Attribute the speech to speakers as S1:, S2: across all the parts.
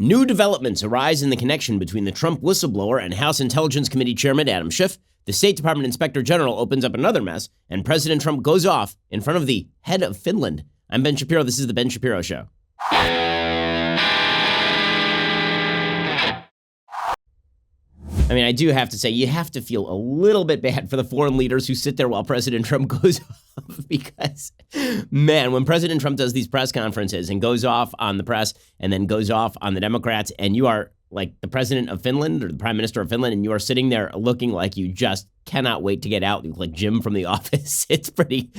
S1: New developments arise in the connection between the Trump whistleblower and House Intelligence Committee Chairman Adam Schiff. The State Department Inspector General opens up another mess, and President Trump goes off in front of the head of Finland. I'm Ben Shapiro. This is The Ben Shapiro Show. I mean, I do have to say, you have to feel a little bit bad for the foreign leaders who sit there while President Trump goes off because, man, when President Trump does these press conferences and goes off on the press and then goes off on the Democrats, and you are like the president of Finland or the prime minister of Finland, and you are sitting there looking like you just cannot wait to get out. You look like Jim from The Office. It's pretty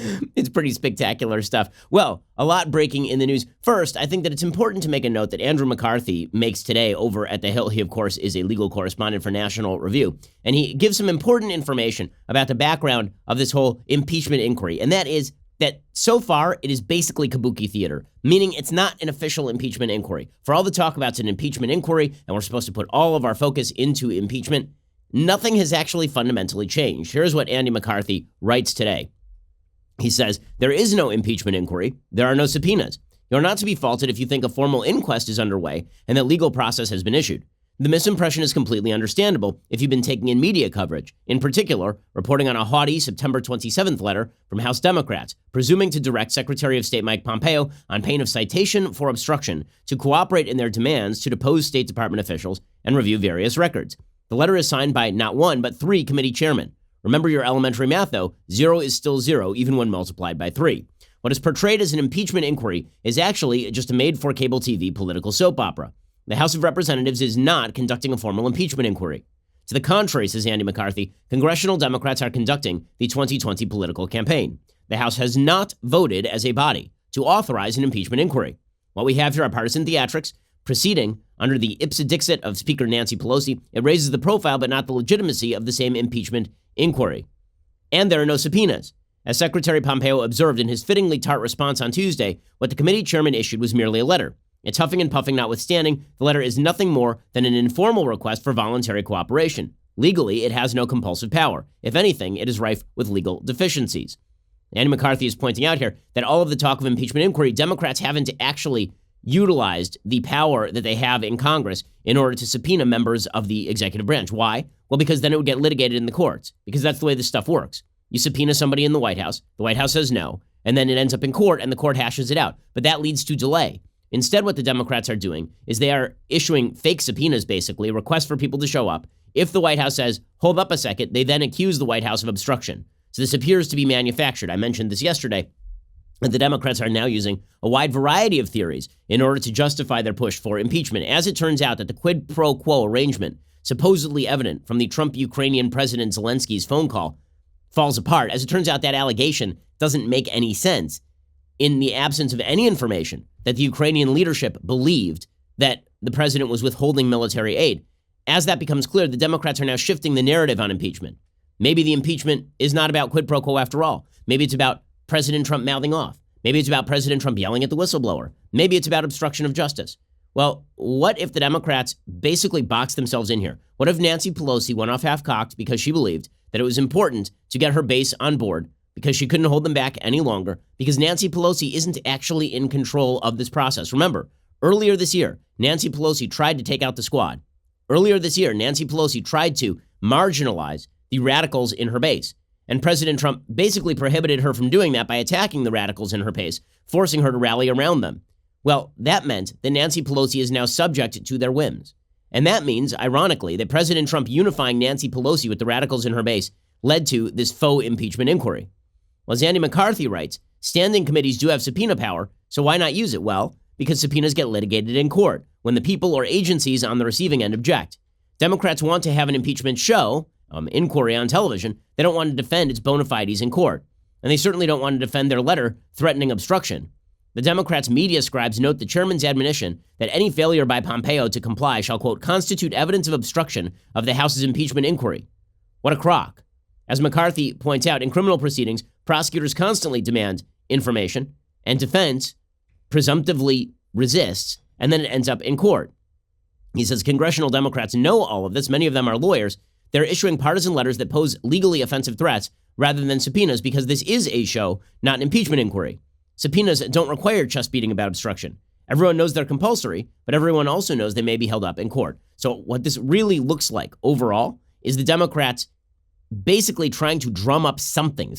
S1: spectacular stuff. Well, a lot breaking in the news. First, I think that it's important to make a note that Andrew McCarthy makes today over at The Hill. He, of course, is a legal correspondent for National Review, and he gives some important information about the background of this whole impeachment inquiry, and that is that so far it is basically kabuki theater, meaning it's not an official impeachment inquiry. For all the talk about it's an impeachment inquiry, and we're supposed to put all of our focus into impeachment, nothing has actually fundamentally changed. Here's what Andy McCarthy writes today. He says, there is no impeachment inquiry. There are no subpoenas. You're not to be faulted if you think a formal inquest is underway and that legal process has been issued. The misimpression is completely understandable if you've been taking in media coverage, in particular, reporting on a haughty September 27th letter from House Democrats, presuming to direct Secretary of State Mike Pompeo on pain of citation for obstruction to cooperate in their demands to depose State Department officials and review various records. The letter is signed by not one, but 3 committee chairmen. Remember your elementary math, though. 0 is still 0, even when multiplied by 3. What is portrayed as an impeachment inquiry is actually just a made-for-cable TV political soap opera. The House of Representatives is not conducting a formal impeachment inquiry. To the contrary, says Andy McCarthy, congressional Democrats are conducting the 2020 political campaign. The House has not voted as a body to authorize an impeachment inquiry. What we have here are partisan theatrics proceeding under the ipsa dixit of Speaker Nancy Pelosi. It raises the profile but not the legitimacy of the same impeachment inquiry. And there are no subpoenas. As Secretary Pompeo observed in his fittingly tart response on Tuesday, what the committee chairman issued was merely a letter. Its huffing and puffing notwithstanding, the letter is nothing more than an informal request for voluntary cooperation. Legally, it has no compulsive power. If anything, it is rife with legal deficiencies. Andy McCarthy is pointing out here that all of the talk of impeachment inquiry, Democrats haven't actually utilized the power that they have in Congress in order to subpoena members of the executive branch. Why? Well, because then it would get litigated in the courts, because that's the way this stuff works. You subpoena somebody in the White House says no, and then it ends up in court, and the court hashes it out. But that leads to delay. Instead, what the Democrats are doing is they are issuing fake subpoenas, basically, requests for people to show up. If the White House says, hold up a second, they then accuse the White House of obstruction. So this appears to be manufactured. I mentioned this yesterday, that the Democrats are now using a wide variety of theories in order to justify their push for impeachment. As it turns out that the quid pro quo arrangement, supposedly evident from the Trump-Ukrainian President Zelensky's phone call, falls apart. As it turns out, that allegation doesn't make any sense in the absence of any information that the Ukrainian leadership believed that the president was withholding military aid. As that becomes clear, the Democrats are now shifting the narrative on impeachment. Maybe the impeachment is not about quid pro quo after all. Maybe it's about President Trump mouthing off. Maybe it's about President Trump yelling at the whistleblower. Maybe it's about obstruction of justice. Well, what if the Democrats basically boxed themselves in here? What if Nancy Pelosi went off half-cocked because she believed that it was important to get her base on board because she couldn't hold them back any longer, because Nancy Pelosi isn't actually in control of this process. Remember, earlier this year, Nancy Pelosi tried to take out the squad. Earlier this year, Nancy Pelosi tried to marginalize the radicals in her base. And President Trump basically prohibited her from doing that by attacking the radicals in her base, forcing her to rally around them. Well, that meant that Nancy Pelosi is now subject to their whims. And that means, ironically, that President Trump unifying Nancy Pelosi with the radicals in her base led to this faux impeachment inquiry. Well, as Andy McCarthy writes, standing committees do have subpoena power, so why not use it? Well, because subpoenas get litigated in court when the people or agencies on the receiving end object. Democrats want to have an impeachment show, inquiry on television. They don't want to defend its bona fides in court. And they certainly don't want to defend their letter threatening obstruction. The Democrats' media scribes note the chairman's admonition that any failure by Pompeo to comply shall, quote, constitute evidence of obstruction of the House's impeachment inquiry. What a crock. As McCarthy points out, in criminal proceedings, prosecutors constantly demand information, and defense presumptively resists, and then it ends up in court. He says congressional Democrats know all of this. Many of them are lawyers. They're issuing partisan letters that pose legally offensive threats rather than subpoenas because this is a show, not an impeachment inquiry. Subpoenas don't require chest beating about obstruction. Everyone knows they're compulsory, but everyone also knows they may be held up in court. So what this really looks like overall is the Democrats basically trying to drum up something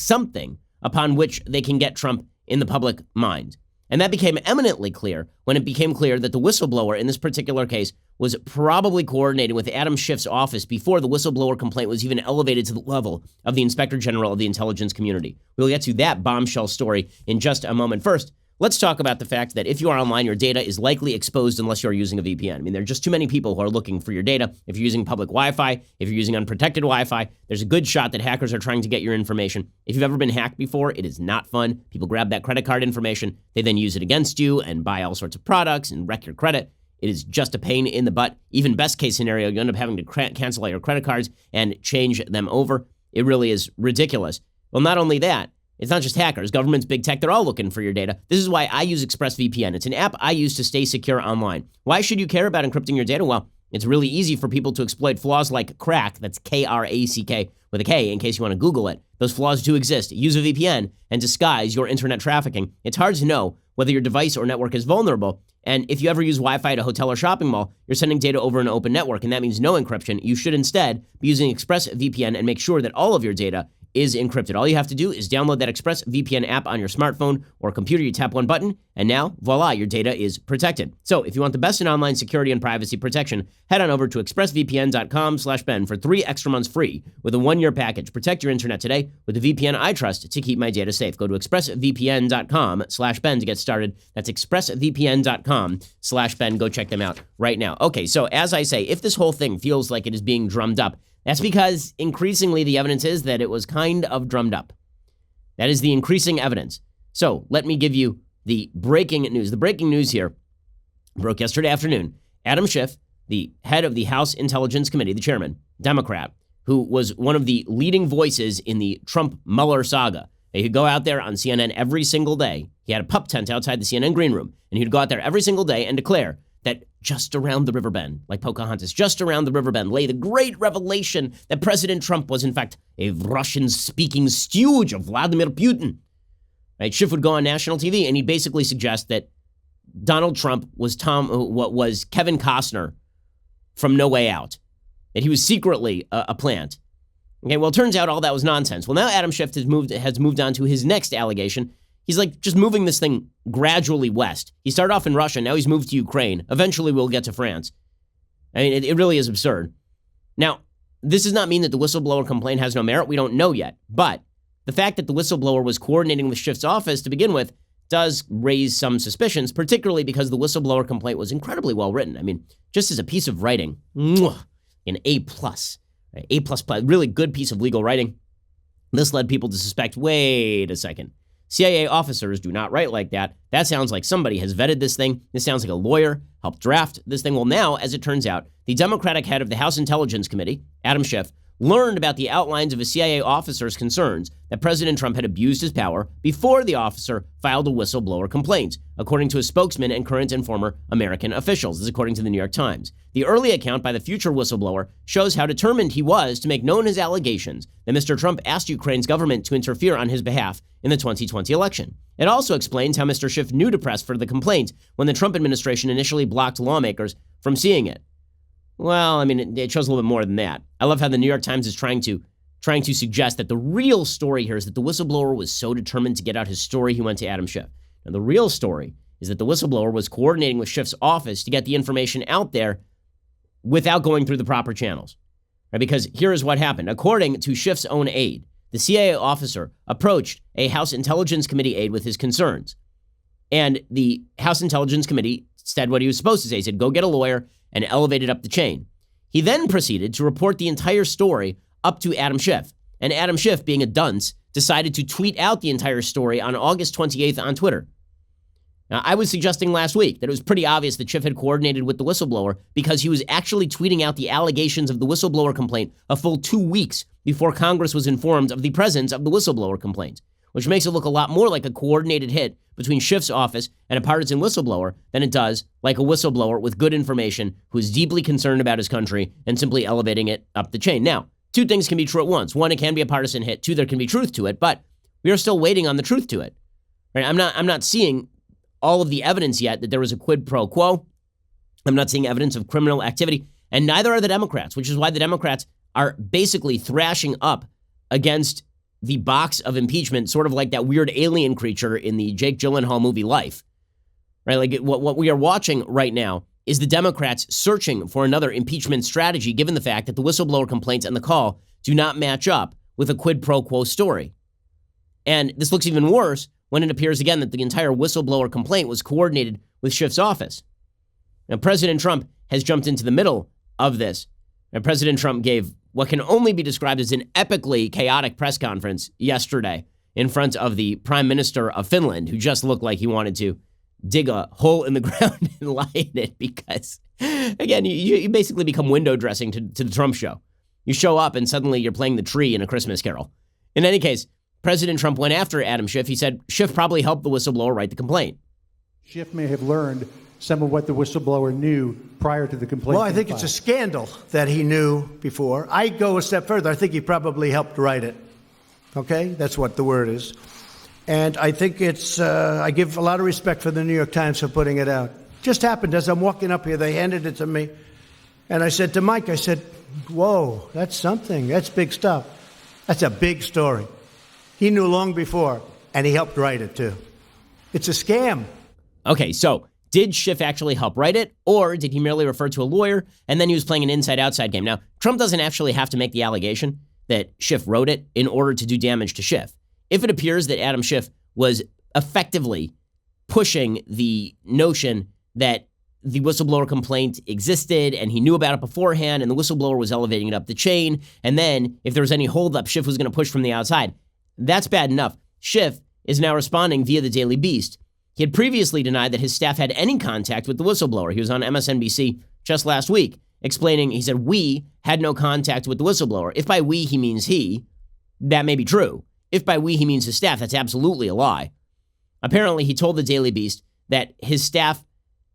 S1: upon which they can get Trump in the public mind. And that became eminently clear when it became clear that the whistleblower in this particular case was probably coordinating with Adam Schiff's office before the whistleblower complaint was even elevated to the level of the Inspector General of the intelligence community. We'll get to that bombshell story in just a moment. First, let's talk about the fact that if you are online, your data is likely exposed unless you're using a VPN. I mean, there are just too many people who are looking for your data. If you're using public Wi-Fi, if you're using unprotected Wi-Fi, there's a good shot that hackers are trying to get your information. If you've ever been hacked before, it is not fun. People grab that credit card information. They then use it against you and buy all sorts of products and wreck your credit. It is just a pain in the butt. Even best case scenario, you end up having to cancel all your credit cards and change them over. It really is ridiculous. Well, not only that, it's not just hackers. Governments, big tech, they're all looking for your data. This is why I use ExpressVPN. It's an app I use to stay secure online. Why should you care about encrypting your data? Well, it's really easy for people to exploit flaws like crack. That's K-R-A-C-K with a K in case you want to Google it. Those flaws do exist. Use a VPN and disguise your internet trafficking. It's hard to know whether your device or network is vulnerable. And if you ever use Wi-Fi at a hotel or shopping mall, you're sending data over an open network, and that means no encryption. You should instead be using ExpressVPN and make sure that all of your data is encrypted. All you have to do is download that ExpressVPN app on your smartphone or computer. You tap one button, and now, voila, your data is protected. So if you want the best in online security and privacy protection, head on over to expressvpn.com/Ben for 3 extra months free with a 1-year package. Protect your internet today with the VPN I trust to keep my data safe. Go to expressvpn.com/Ben to get started. That's expressvpn.com/Ben. Go check them out right now. Okay, so as I say, if this whole thing feels like it is being drummed up, that's because increasingly the evidence is that it was kind of drummed up. That is the increasing evidence. So let me give you the breaking news. The breaking news here broke yesterday afternoon. Adam Schiff, the head of the House Intelligence Committee, the chairman, Democrat, who was one of the leading voices in the Trump-Mueller saga. He could go out there on CNN every single day. He had a pup tent outside the CNN green room, and he'd go out there every single day and declare that just around the river bend, like Pocahontas, just around the river bend lay the great revelation that President Trump was, in fact, a Russian-speaking stooge of Vladimir Putin. Right? Schiff would go on national TV, and he'd basically suggest that Donald Trump was Kevin Costner from No Way Out, that he was secretly a plant. Okay, well, it turns out all that was nonsense. Well, now Adam Schiff has moved on to his next allegation. He's like just moving this thing gradually west. He started off in Russia. Now he's moved to Ukraine. Eventually we'll get to France. I mean, it really is absurd. Now, this does not mean that the whistleblower complaint has no merit. We don't know yet. But the fact that the whistleblower was coordinating with Schiff's office to begin with does raise some suspicions, particularly because the whistleblower complaint was incredibly well written. I mean, just as a piece of writing, an A+, right? A++, really good piece of legal writing. This led people to suspect, wait a second. CIA officers do not write like that. That sounds like somebody has vetted this thing. This sounds like a lawyer helped draft this thing. Well, now, as it turns out, the Democratic head of the House Intelligence Committee, Adam Schiff, learned about the outlines of a CIA officer's concerns that President Trump had abused his power before the officer filed a whistleblower complaint, according to a spokesman and current and former American officials. This is according to the New York Times. The early account by the future whistleblower shows how determined he was to make known his allegations that Mr. Trump asked Ukraine's government to interfere on his behalf in the 2020 election. It also explains how Mr. Schiff knew to press for the complaint when the Trump administration initially blocked lawmakers from seeing it. Well, I mean, it shows a little bit more than that. I love how the New York Times is trying to suggest that the real story here is that the whistleblower was so determined to get out his story, he went to Adam Schiff. Now, the real story is that the whistleblower was coordinating with Schiff's office to get the information out there without going through the proper channels. Right? Because here is what happened. According to Schiff's own aide, the CIA officer approached a House Intelligence Committee aide with his concerns. And the House Intelligence Committee said what he was supposed to say. He said, go get a lawyer, and elevated up the chain. He then proceeded to report the entire story up to Adam Schiff. And Adam Schiff, being a dunce, decided to tweet out the entire story on August 28th on Twitter. Now, I was suggesting last week that it was pretty obvious that Schiff had coordinated with the whistleblower because he was actually tweeting out the allegations of the whistleblower complaint a full 2 weeks before Congress was informed of the presence of the whistleblower complaint, which makes it look a lot more like a coordinated hit between Schiff's office and a partisan whistleblower than it does like a whistleblower with good information who is deeply concerned about his country and simply elevating it up the chain. Now, 2 things can be true at once. 1, it can be a partisan hit. 2, there can be truth to it, but we are still waiting on the truth to it. Right? I'm not seeing all of the evidence yet that there was a quid pro quo. I'm not seeing evidence of criminal activity, and neither are the Democrats, which is why the Democrats are basically thrashing up against the box of impeachment, sort of like that weird alien creature in the Jake Gyllenhaal movie Life, right? Like what we are watching right now is the Democrats searching for another impeachment strategy, given the fact that the whistleblower complaints and the call do not match up with a quid pro quo story. And this looks even worse when it appears again that the entire whistleblower complaint was coordinated with Schiff's office. Now, President Trump has jumped into the middle of this. And President Trump gave what can only be described as an epically chaotic press conference yesterday in front of the Prime Minister of Finland, who just looked like he wanted to dig a hole in the ground and lie in it because, again, you basically become window dressing to the Trump show. You show up and suddenly you're playing the tree in A Christmas Carol. In any case, President Trump went after Adam Schiff. He said Schiff probably helped the whistleblower write the complaint.
S2: Schiff may have learned some of what the whistleblower knew prior to the complaint.
S3: Well, I think it's a scandal that he knew before. I go a step further. I think he probably helped write it. Okay? That's what the word is. And I think it's, I give a lot of respect for the New York Times for putting it out. Just happened as I'm walking up here, they handed it to me. And I said to Mike, I said, whoa, that's something. That's big stuff. That's a big story. He knew long before, and he helped write it too. It's a scam.
S1: Okay, so did Schiff actually help write it, or did he merely refer to a lawyer, and then he was playing an inside-outside game? Now, Trump doesn't actually have to make the allegation that Schiff wrote it in order to do damage to Schiff. If it appears that Adam Schiff was effectively pushing the notion that the whistleblower complaint existed and he knew about it beforehand and the whistleblower was elevating it up the chain, and then if there was any holdup, Schiff was going to push from the outside, that's bad enough. Schiff is now responding via the Daily Beast. He had previously denied that his staff had any contact with the whistleblower. He was on MSNBC just last week explaining, he said, we had no contact with the whistleblower. If by we he means he, that may be true. If by we he means his staff, that's absolutely a lie. Apparently, he told the Daily Beast that his staff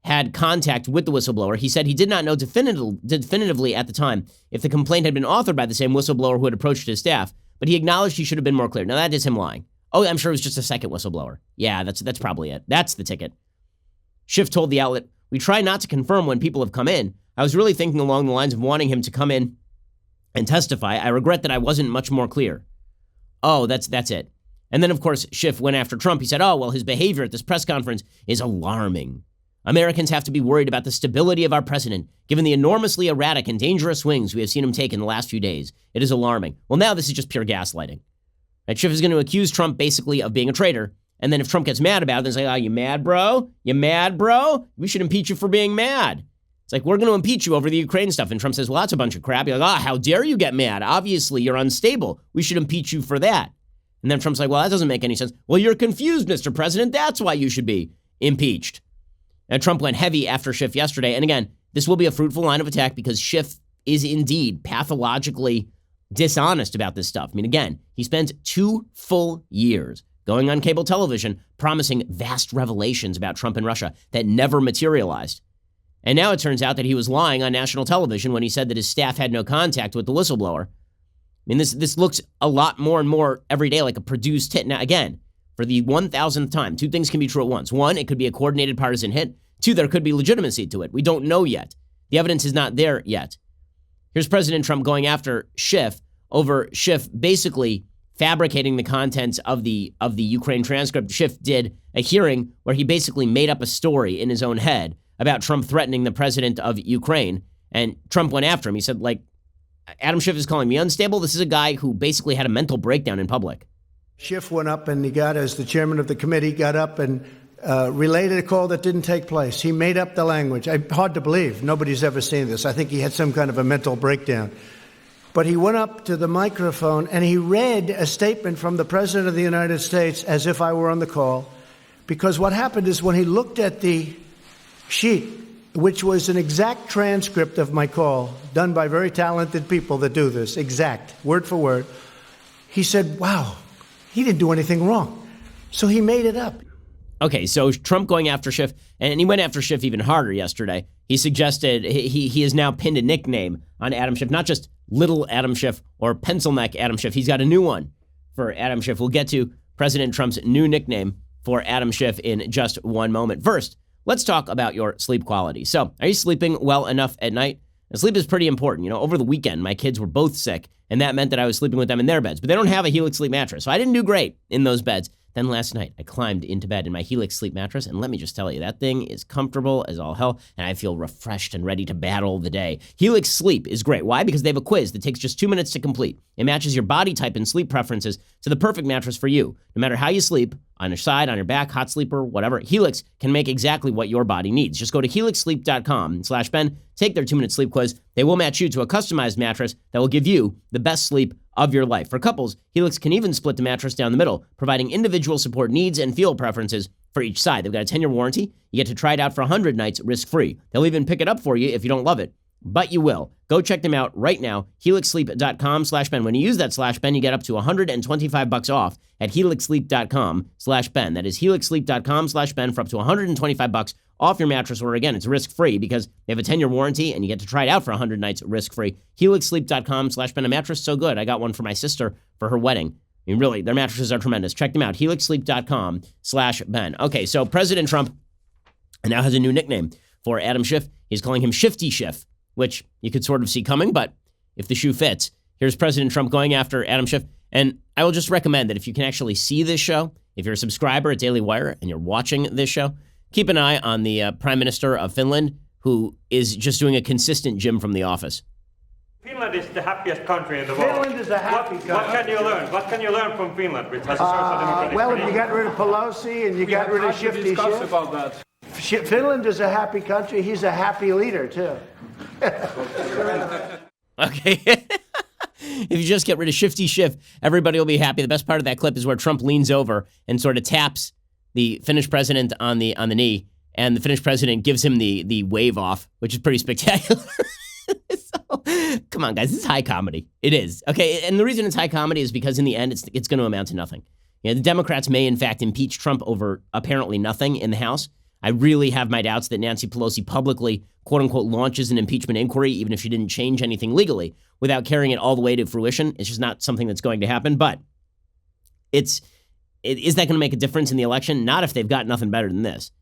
S1: had contact with the whistleblower. He said he did not know definitively at the time if the complaint had been authored by the same whistleblower who had approached his staff, but he acknowledged he should have been more clear. Now, that is him lying. Oh, I'm sure it was just a second whistleblower. Yeah, that's probably it. That's the ticket. Schiff told the outlet, we try not to confirm when people have come in. I was really thinking along the lines of wanting him to come in and testify. I regret that I wasn't much more clear. Oh, that's it. And then, of course, Schiff went after Trump. He said, oh, well, his behavior at this press conference is alarming. Americans have to be worried about the stability of our president, given the enormously erratic and dangerous swings we have seen him take in the last few days. It is alarming. Well, now this is just pure gaslighting. Right? Schiff is going to accuse Trump basically of being a traitor. And then if Trump gets mad about it, then say, oh, you mad, bro? You mad, bro? We should impeach you for being mad. It's like, we're going to impeach you over the Ukraine stuff. And Trump says, well, that's a bunch of crap. You're like, how dare you get mad? Obviously, you're unstable. We should impeach you for that. And then Trump's like, well, that doesn't make any sense. Well, you're confused, Mr. President. That's why you should be impeached. And Trump went heavy after Schiff yesterday. And again, this will be a fruitful line of attack because Schiff is indeed pathologically dishonest about this stuff. I mean, again, he spent 2 full years going on cable television promising vast revelations about Trump and Russia that never materialized. And now it turns out that he was lying on national television when he said that his staff had no contact with the whistleblower. I mean, this looks a lot more and more every day like a produced hit. Now, again, for the 1,000th time, 2 things can be true at once. 1, it could be a coordinated partisan hit. 2, there could be legitimacy to it. We don't know yet. The evidence is not there yet. Here's President Trump going after Schiff over Schiff basically fabricating the contents of the Ukraine transcript. Schiff did a hearing where he basically made up a story in his own head about Trump threatening the president of Ukraine. And Trump went after him. He said, like, Adam Schiff is calling me unstable. This is a guy who basically had a mental breakdown in public.
S3: Schiff went up and he got, as the chairman of the committee, got up and related a call that didn't take place. He made up the language. Hard to believe. Nobody's ever seen this. I think he had some kind of a mental breakdown. But he went up to the microphone and he read a statement from the President of the United States as if I were on the call. Because what happened is when he looked at the sheet, which was an exact transcript of my call, done by very talented people that do this, exact, word for word, he said, wow, he didn't do anything wrong. So he made it up.
S1: Okay, so Trump going after Schiff, and he went after Schiff even harder yesterday. He suggested he has now pinned a nickname on Adam Schiff, not just Little Adam Schiff or Pencil Neck Adam Schiff. He's got a new one for Adam Schiff. We'll get to President Trump's new nickname for Adam Schiff in just one moment. First, let's talk about your sleep quality. So, are you sleeping well enough at night? And sleep is pretty important. You know, over the weekend, my kids were both sick, and that meant that I was sleeping with them in their beds. But they don't have a Helix sleep mattress, so I didn't do great in those beds. Then last night, I climbed into bed in my Helix sleep mattress, and let me just tell you, that thing is comfortable as all hell, and I feel refreshed and ready to battle the day. Helix Sleep is great. Why? Because they have a quiz that takes just 2 minutes to complete. It matches your body type and sleep preferences to the perfect mattress for you. No matter how you sleep, on your side, on your back, hot sleeper, whatever, Helix can make exactly what your body needs. Just go to helixsleep.com/Ben, take their 2-minute sleep quiz. They will match you to a customized mattress that will give you the best sleep of your life. For couples, Helix can even split the mattress down the middle, providing individual support needs and feel preferences for each side. They've got a 10-year warranty. You get to try it out for 100 nights risk-free. They'll even pick it up for you if you don't love it. But you will. Go check them out right now, helixsleep.com/Ben. When you use that /Ben, you get up to $125 off at helixsleep.com/Ben. That is helixsleep.com/Ben for up to $125 off your mattress order. Again, it's risk-free because they have a 10-year warranty and you get to try it out for 100 nights risk-free. helixsleep.com/Ben. A mattress so good. I got one for my sister for her wedding. I mean, really, their mattresses are tremendous. Check them out, helixsleep.com/Ben. Okay, so President Trump now has a new nickname for Adam Schiff. He's calling him Shifty Schiff, which you could sort of see coming, but if the shoe fits, here's President Trump going after Adam Schiff. And I will just recommend that if you can actually see this show, if you're a subscriber at Daily Wire and you're watching this show, keep an eye on the Prime Minister of Finland, who is just doing a consistent Jim from The Office.
S4: Finland is the happiest country in the world.
S3: Finland is a happy country.
S4: What can you learn? What can you learn from Finland, which has a social democratic
S3: Well, if
S4: tradition?
S3: you got rid of Pelosi and you got rid of Shifty Schiff.
S5: about that.
S3: Finland is a happy country. He's a happy leader, too.
S1: Okay. If you just get rid of Shifty Schiff, everybody will be happy. The best part of that clip is where Trump leans over and sort of taps the Finnish president on the knee, and the Finnish president gives him the wave off, which is pretty spectacular. So, come on, guys, this is high comedy. It is. Okay, and the reason it's high comedy is because in the end, it's going to amount to nothing. You know, the Democrats may, in fact, impeach Trump over apparently nothing in the House. I really have my doubts that Nancy Pelosi publicly, quote-unquote, launches an impeachment inquiry, even if she didn't change anything legally, without carrying it all the way to fruition. It's just not something that's going to happen. But is that going to make a difference in the election? Not if they've got nothing better than this.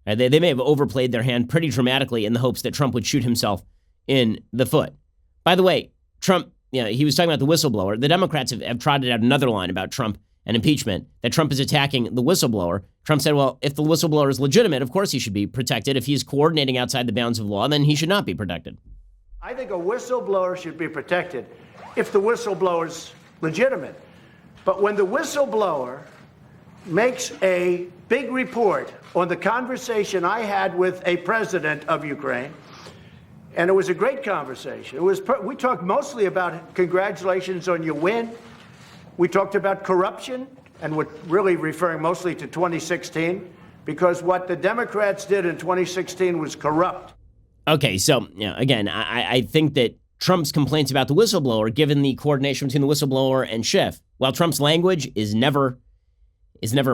S1: They may have overplayed their hand pretty dramatically in the hopes that Trump would shoot himself in the foot. By the way, Trump, he was talking about the whistleblower. The Democrats have trotted out another line about Trump and impeachment, that Trump is attacking the whistleblower. Trump said, well, if the whistleblower is legitimate, of course he should be protected. If he's coordinating outside the bounds of law, then he should not be protected.
S3: I think a whistleblower should be protected if the whistleblower's legitimate. But when the whistleblower makes a big report on the conversation I had with a president of Ukraine, and it was a great conversation. We talked mostly about congratulations on your win. We talked about corruption, and we're really referring mostly to 2016, because what the Democrats did in 2016 was corrupt.
S1: Okay, so again, I think that Trump's complaints about the whistleblower, given the coordination between the whistleblower and Schiff, while Trump's language is never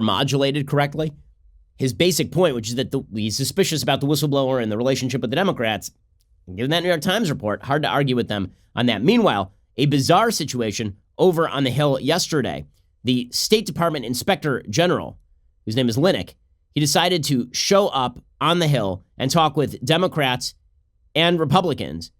S1: modulated correctly, his basic point, which is that he's suspicious about the whistleblower and the relationship with the Democrats, given that New York Times report, hard to argue with them on that. Meanwhile, a bizarre situation over on the Hill yesterday. The State Department Inspector General, whose name is Linick, he decided to show up on the Hill and talk with Democrats and Republicans.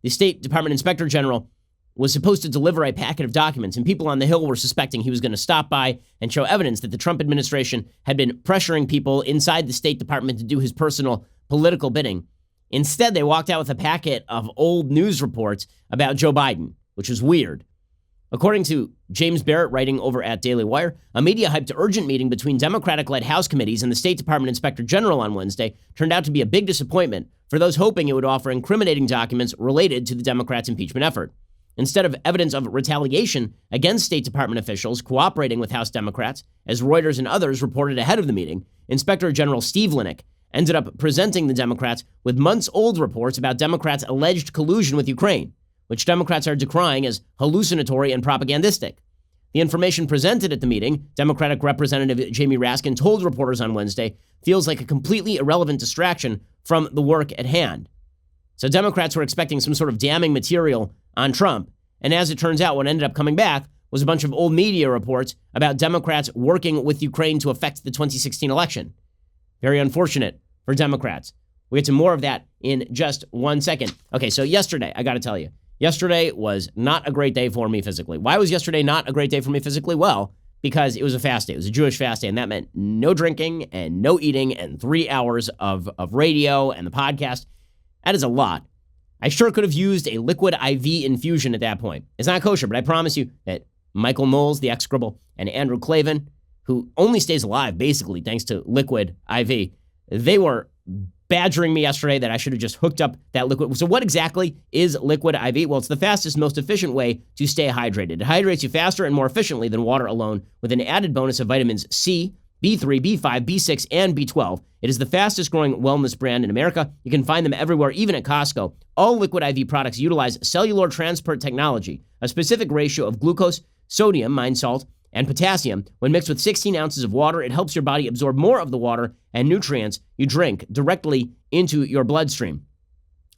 S1: The State Department Inspector General was supposed to deliver a packet of documents, and people on the Hill were suspecting he was going to stop by and show evidence that the Trump administration had been pressuring people inside the State Department to do his personal political bidding. Instead, they walked out with a packet of old news reports about Joe Biden, which was weird. According to James Barrett, writing over at Daily Wire, a media-hyped urgent meeting between Democratic-led House committees and the State Department Inspector General on Wednesday turned out to be a big disappointment for those hoping it would offer incriminating documents related to the Democrats' impeachment effort. Instead of evidence of retaliation against State Department officials cooperating with House Democrats, as Reuters and others reported ahead of the meeting, Inspector General Steve Linick ended up presenting the Democrats with months-old reports about Democrats' alleged collusion with Ukraine, which Democrats are decrying as hallucinatory and propagandistic. The information presented at the meeting, Democratic Representative Jamie Raskin told reporters on Wednesday, feels like a completely irrelevant distraction from the work at hand. So Democrats were expecting some sort of damning material on Trump, and as it turns out, what ended up coming back was a bunch of old media reports about Democrats working with Ukraine to affect the 2016 election. Very unfortunate for Democrats. We'll get to more of that in just 1 second. Okay, so yesterday, I got to tell you, yesterday was not a great day for me physically. Why was yesterday not a great day for me physically? Well, because it was a fast day. It was a Jewish fast day, and that meant no drinking and no eating and 3 hours of radio and the podcast. That is a lot. I sure could have used a liquid IV infusion at that point. It's not kosher, but I promise you that Michael Knowles, the execrable, and Andrew Klavan, who only stays alive basically thanks to liquid IV, they were badgering me yesterday that I should have just hooked up that liquid. So what exactly is liquid IV? Well, it's the fastest, most efficient way to stay hydrated. It hydrates you faster and more efficiently than water alone, with an added bonus of vitamins C, B3, B5, B6, and B12. It is the fastest growing wellness brand in America. You can find them everywhere, even at Costco. All liquid IV products utilize cellular transport technology, a specific ratio of glucose, sodium, mine salt, and potassium. When mixed with 16 ounces of water, it helps your body absorb more of the water and nutrients you drink directly into your bloodstream.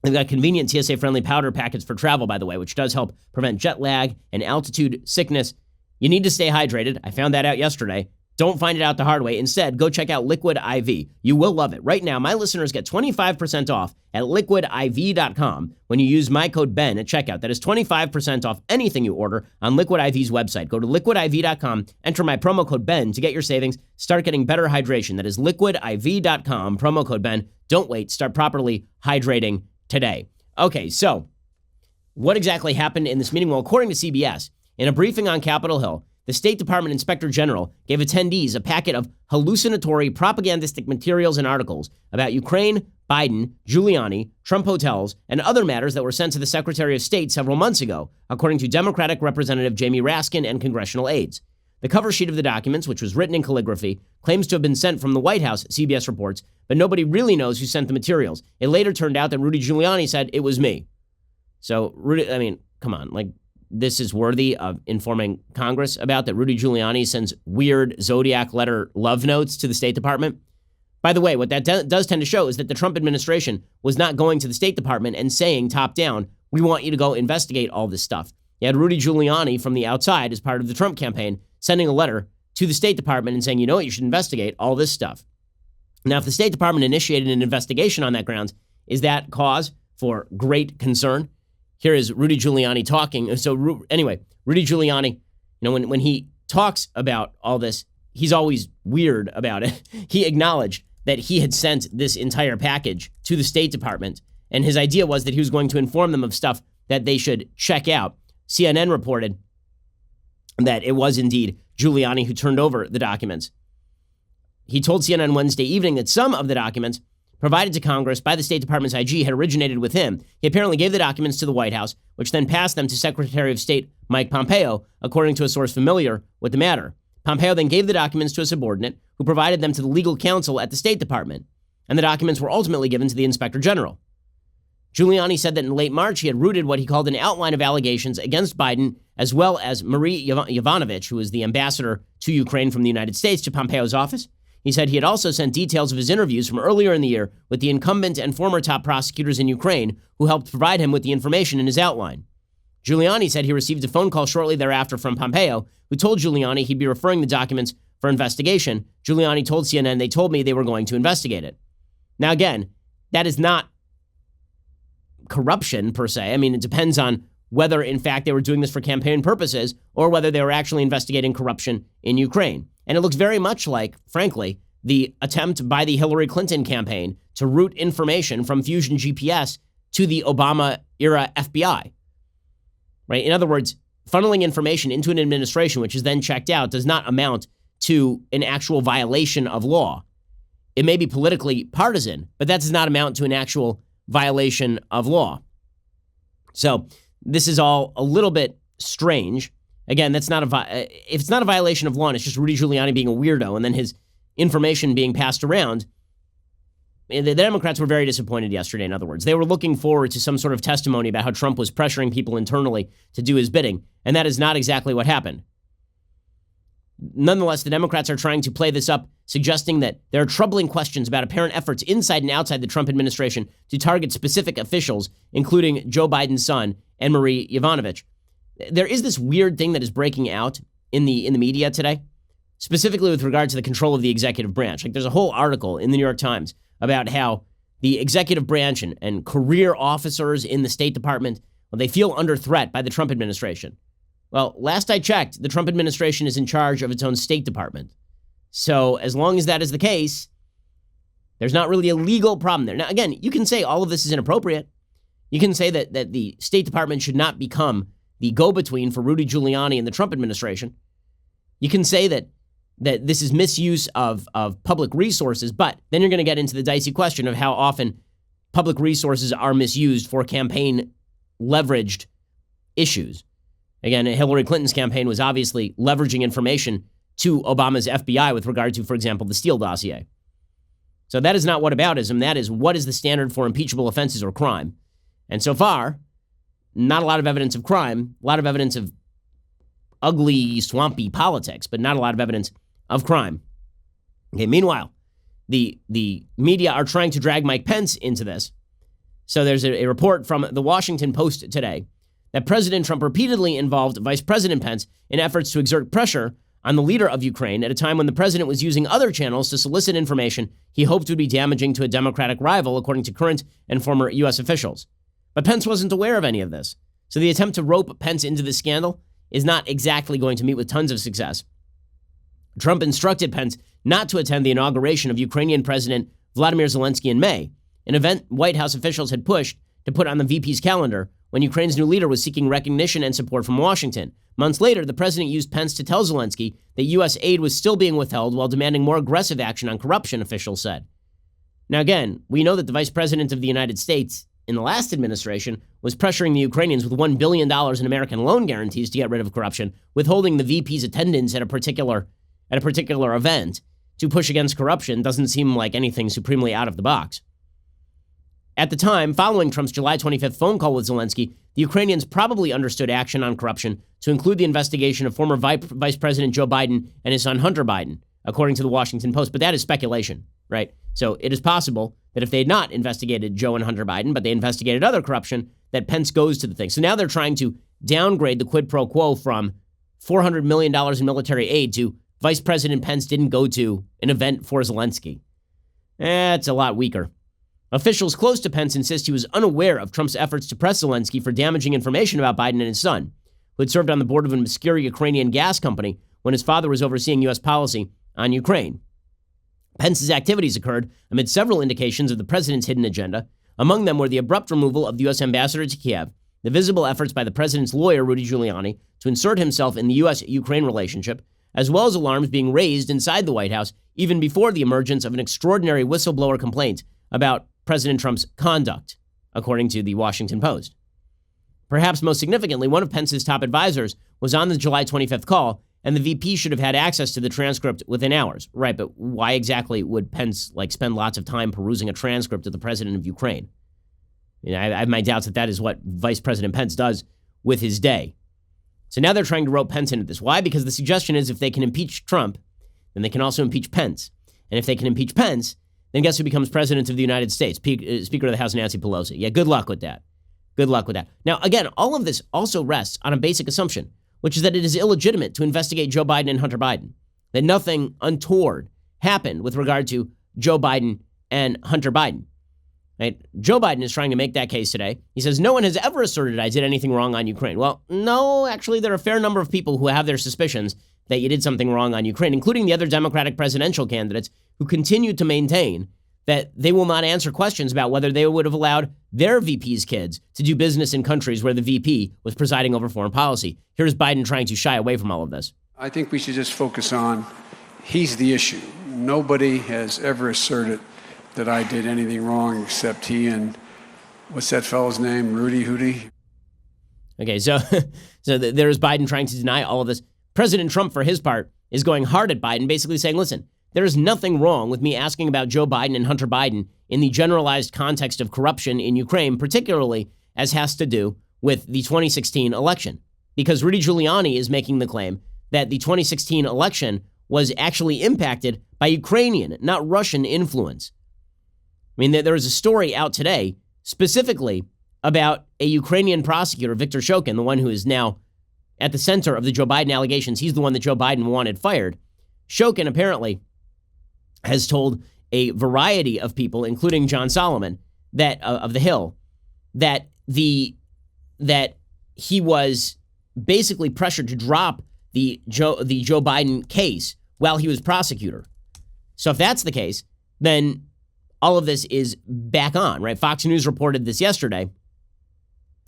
S1: They've got convenient TSA-friendly powder packets for travel, by the way, which does help prevent jet lag and altitude sickness. You need to stay hydrated. I found that out yesterday. Don't find it out the hard way. Instead, go check out Liquid IV. You will love it. Right now, my listeners get 25% off at liquidiv.com when you use my code BEN at checkout. That is 25% off anything you order on Liquid IV's website. Go to liquidiv.com, enter my promo code BEN to get your savings. Start getting better hydration. That is liquidiv.com, promo code BEN. Don't wait. Start properly hydrating today. Okay, so what exactly happened in this meeting? Well, according to CBS, in a briefing on Capitol Hill, the State Department Inspector General gave attendees a packet of hallucinatory propagandistic materials and articles about Ukraine, Biden, Giuliani, Trump hotels, and other matters that were sent to the Secretary of State several months ago, according to Democratic Representative Jamie Raskin and congressional aides. The cover sheet of the documents, which was written in calligraphy, claims to have been sent from the White House, CBS reports, but nobody really knows who sent the materials. It later turned out that Rudy Giuliani said it was me. So, Rudy, come on, this is worthy of informing Congress about, that Rudy Giuliani sends weird Zodiac letter love notes to the State Department. By the way, what that does tend to show is that the Trump administration was not going to the State Department and saying top down, we want you to go investigate all this stuff. You had Rudy Giuliani from the outside as part of the Trump campaign sending a letter to the State Department and saying, you know what, you should investigate all this stuff. Now, if the State Department initiated an investigation on that grounds, is that cause for great concern? Here is Rudy Giuliani talking. So anyway, Rudy Giuliani, when he talks about all this, he's always weird about it. He acknowledged that he had sent this entire package to the State Department, and his idea was that he was going to inform them of stuff that they should check out. CNN reported that it was indeed Giuliani who turned over the documents. He told CNN Wednesday evening that some of the documents provided to Congress by the State Department's IG had originated with him. He apparently gave the documents to the White House, which then passed them to Secretary of State Mike Pompeo, according to a source familiar with the matter. Pompeo then gave the documents to a subordinate who provided them to the legal counsel at the State Department, and the documents were ultimately given to the Inspector General. Giuliani said that in late March, he had routed what he called an outline of allegations against Biden, as well as Marie Yovanovitch, who is the ambassador to Ukraine from the United States, to Pompeo's office. He said he had also sent details of his interviews from earlier in the year with the incumbent and former top prosecutors in Ukraine, who helped provide him with the information in his outline. Giuliani said he received a phone call shortly thereafter from Pompeo, who told Giuliani he'd be referring the documents for investigation. Giuliani told CNN they told me they were going to investigate it. Now, again, that is not corruption per se. It depends on whether, in fact, they were doing this for campaign purposes or whether they were actually investigating corruption in Ukraine. And it looks very much like, frankly, the attempt by the Hillary Clinton campaign to route information from Fusion GPS to the Obama-era FBI. Right? In other words, funneling information into an administration which is then checked out does not amount to an actual violation of law. It may be politically partisan, but that does not amount to an actual violation of law. So this is all a little bit strange. Again, that's not if it's not a violation of law, and it's just Rudy Giuliani being a weirdo and then his information being passed around. The Democrats were very disappointed yesterday, in other words. They were looking forward to some sort of testimony about how Trump was pressuring people internally to do his bidding, and that is not exactly what happened. Nonetheless, the Democrats are trying to play this up, suggesting that there are troubling questions about apparent efforts inside and outside the Trump administration to target specific officials, including Joe Biden's son and Marie Yovanovitch. there is this weird thing that is breaking out in the media today, specifically with regard to the control of the executive branch. Like, there's a whole article in the New York Times about how the executive branch and career officers in the State Department, well, they feel under threat by the Trump administration. Well, last I checked, the Trump administration is in charge of its own State Department. So as long as that is the case, there's not really a legal problem there. Now, again, you can say all of this is inappropriate. You can say that the State Department should not become the go-between for Rudy Giuliani and the Trump administration. You can say that this is misuse of public resources, but then you're going to get into the dicey question of how often public resources are misused for campaign-leveraged issues. Again, Hillary Clinton's campaign was obviously leveraging information to Obama's FBI with regard to, for example, the Steele dossier. So that is not whataboutism. That is, what is the standard for impeachable offenses or crime? And so far, not a lot of evidence of crime, a lot of evidence of ugly, swampy politics, but not a lot of evidence of crime. Okay, meanwhile, the media are trying to drag Mike Pence into this. So there's a report from the Washington Post today that President Trump repeatedly involved Vice President Pence in efforts to exert pressure on the leader of Ukraine at a time when the president was using other channels to solicit information he hoped would be damaging to a Democratic rival, according to current and former U.S. officials. But Pence wasn't aware of any of this. So the attempt to rope Pence into this scandal is not exactly going to meet with tons of success. Trump instructed Pence not to attend the inauguration of Ukrainian President Vladimir Zelensky in May, an event White House officials had pushed to put on the VP's calendar when Ukraine's new leader was seeking recognition and support from Washington. Months later, the president used Pence to tell Zelensky that U.S. aid was still being withheld while demanding more aggressive action on corruption, officials said. Now again, we know that the vice president of the United States in the last administration was pressuring the Ukrainians with $1 billion in American loan guarantees to get rid of corruption, withholding the VP's attendance at a particular event to push against corruption doesn't seem like anything supremely out of the box. At the time, following Trump's July 25th phone call with Zelensky, the Ukrainians probably understood action on corruption to include the investigation of former Vice President Joe Biden and his son Hunter Biden, according to the Washington Post. But that is speculation, right? So it is possible that if they had not investigated Joe and Hunter Biden, but they investigated other corruption, that Pence goes to the thing. So now they're trying to downgrade the quid pro quo from $400 million in military aid to Vice President Pence didn't go to an event for Zelensky. It's a lot weaker. Officials close to Pence insist he was unaware of Trump's efforts to press Zelensky for damaging information about Biden and his son, who had served on the board of an obscure Ukrainian gas company when his father was overseeing U.S. policy on Ukraine. Pence's activities occurred amid several indications of the president's hidden agenda. Among them were the abrupt removal of the U.S. ambassador to Kiev, the visible efforts by the president's lawyer, Rudy Giuliani, to insert himself in the U.S.-Ukraine relationship, as well as alarms being raised inside the White House even before the emergence of an extraordinary whistleblower complaint about President Trump's conduct, according to the Washington Post. Perhaps most significantly, one of Pence's top advisors was on the July 25th call, and the VP should have had access to the transcript within hours. Right, but why exactly would Pence spend lots of time perusing a transcript of the president of Ukraine? I have my doubts that is what Vice President Pence does with his day. So now they're trying to rope Pence into this. Why? Because the suggestion is if they can impeach Trump, then they can also impeach Pence. And if they can impeach Pence, then guess who becomes president of the United States? Speaker of the House, Nancy Pelosi. Yeah, good luck with that. Good luck with that. Now, again, all of this also rests on a basic assumption, which is that it is illegitimate to investigate Joe Biden and Hunter Biden, that nothing untoward happened with regard to Joe Biden and Hunter Biden. Right? Joe Biden is trying to make that case today. He says, no one has ever asserted I did anything wrong on Ukraine. Well, no, actually, there are a fair number of people who have their suspicions that you did something wrong on Ukraine, including the other Democratic presidential candidates who continue to maintain that they will not answer questions about whether they would have allowed their VP's kids to do business in countries where the VP was presiding over foreign policy. Here's Biden trying to shy away from all of this.
S5: I think we should just focus on he's the issue. Nobody has ever asserted that I did anything wrong except he and what's that fellow's name? Rudy Hootie?
S1: Okay, so there's Biden trying to deny all of this. President Trump, for his part, is going hard at Biden, basically saying, listen, there is nothing wrong with me asking about Joe Biden and Hunter Biden in the generalized context of corruption in Ukraine, particularly as has to do with the 2016 election. Because Rudy Giuliani is making the claim that the 2016 election was actually impacted by Ukrainian, not Russian influence. I mean, there is a story out today specifically about a Ukrainian prosecutor, Viktor Shokin, the one who is now at the center of the Joe Biden allegations. He's the one that Joe Biden wanted fired. Shokin apparently has told a variety of people, including John Solomon, that of the Hill, that he was basically pressured to drop the Joe Biden case while he was prosecutor. So if that's the case, then all of this is back on, right? Fox News reported this yesterday.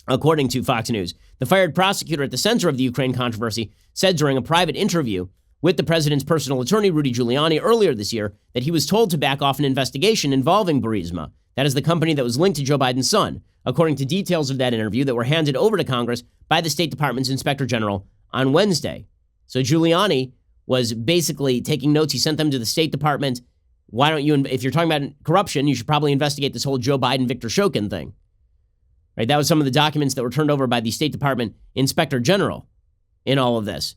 S1: According to Fox News, the fired prosecutor at the center of the Ukraine controversy said during a private interview with the president's personal attorney, Rudy Giuliani, earlier this year that he was told to back off an investigation involving Burisma. That is the company that was linked to Joe Biden's son, according to details of that interview that were handed over to Congress by the State Department's Inspector General on Wednesday. So Giuliani was basically taking notes. He sent them to the State Department. Why don't you, if you're talking about corruption, you should probably investigate this whole Joe Biden, Victor Shokin thing. Right? That was some of the documents that were turned over by the State Department Inspector General in all of this.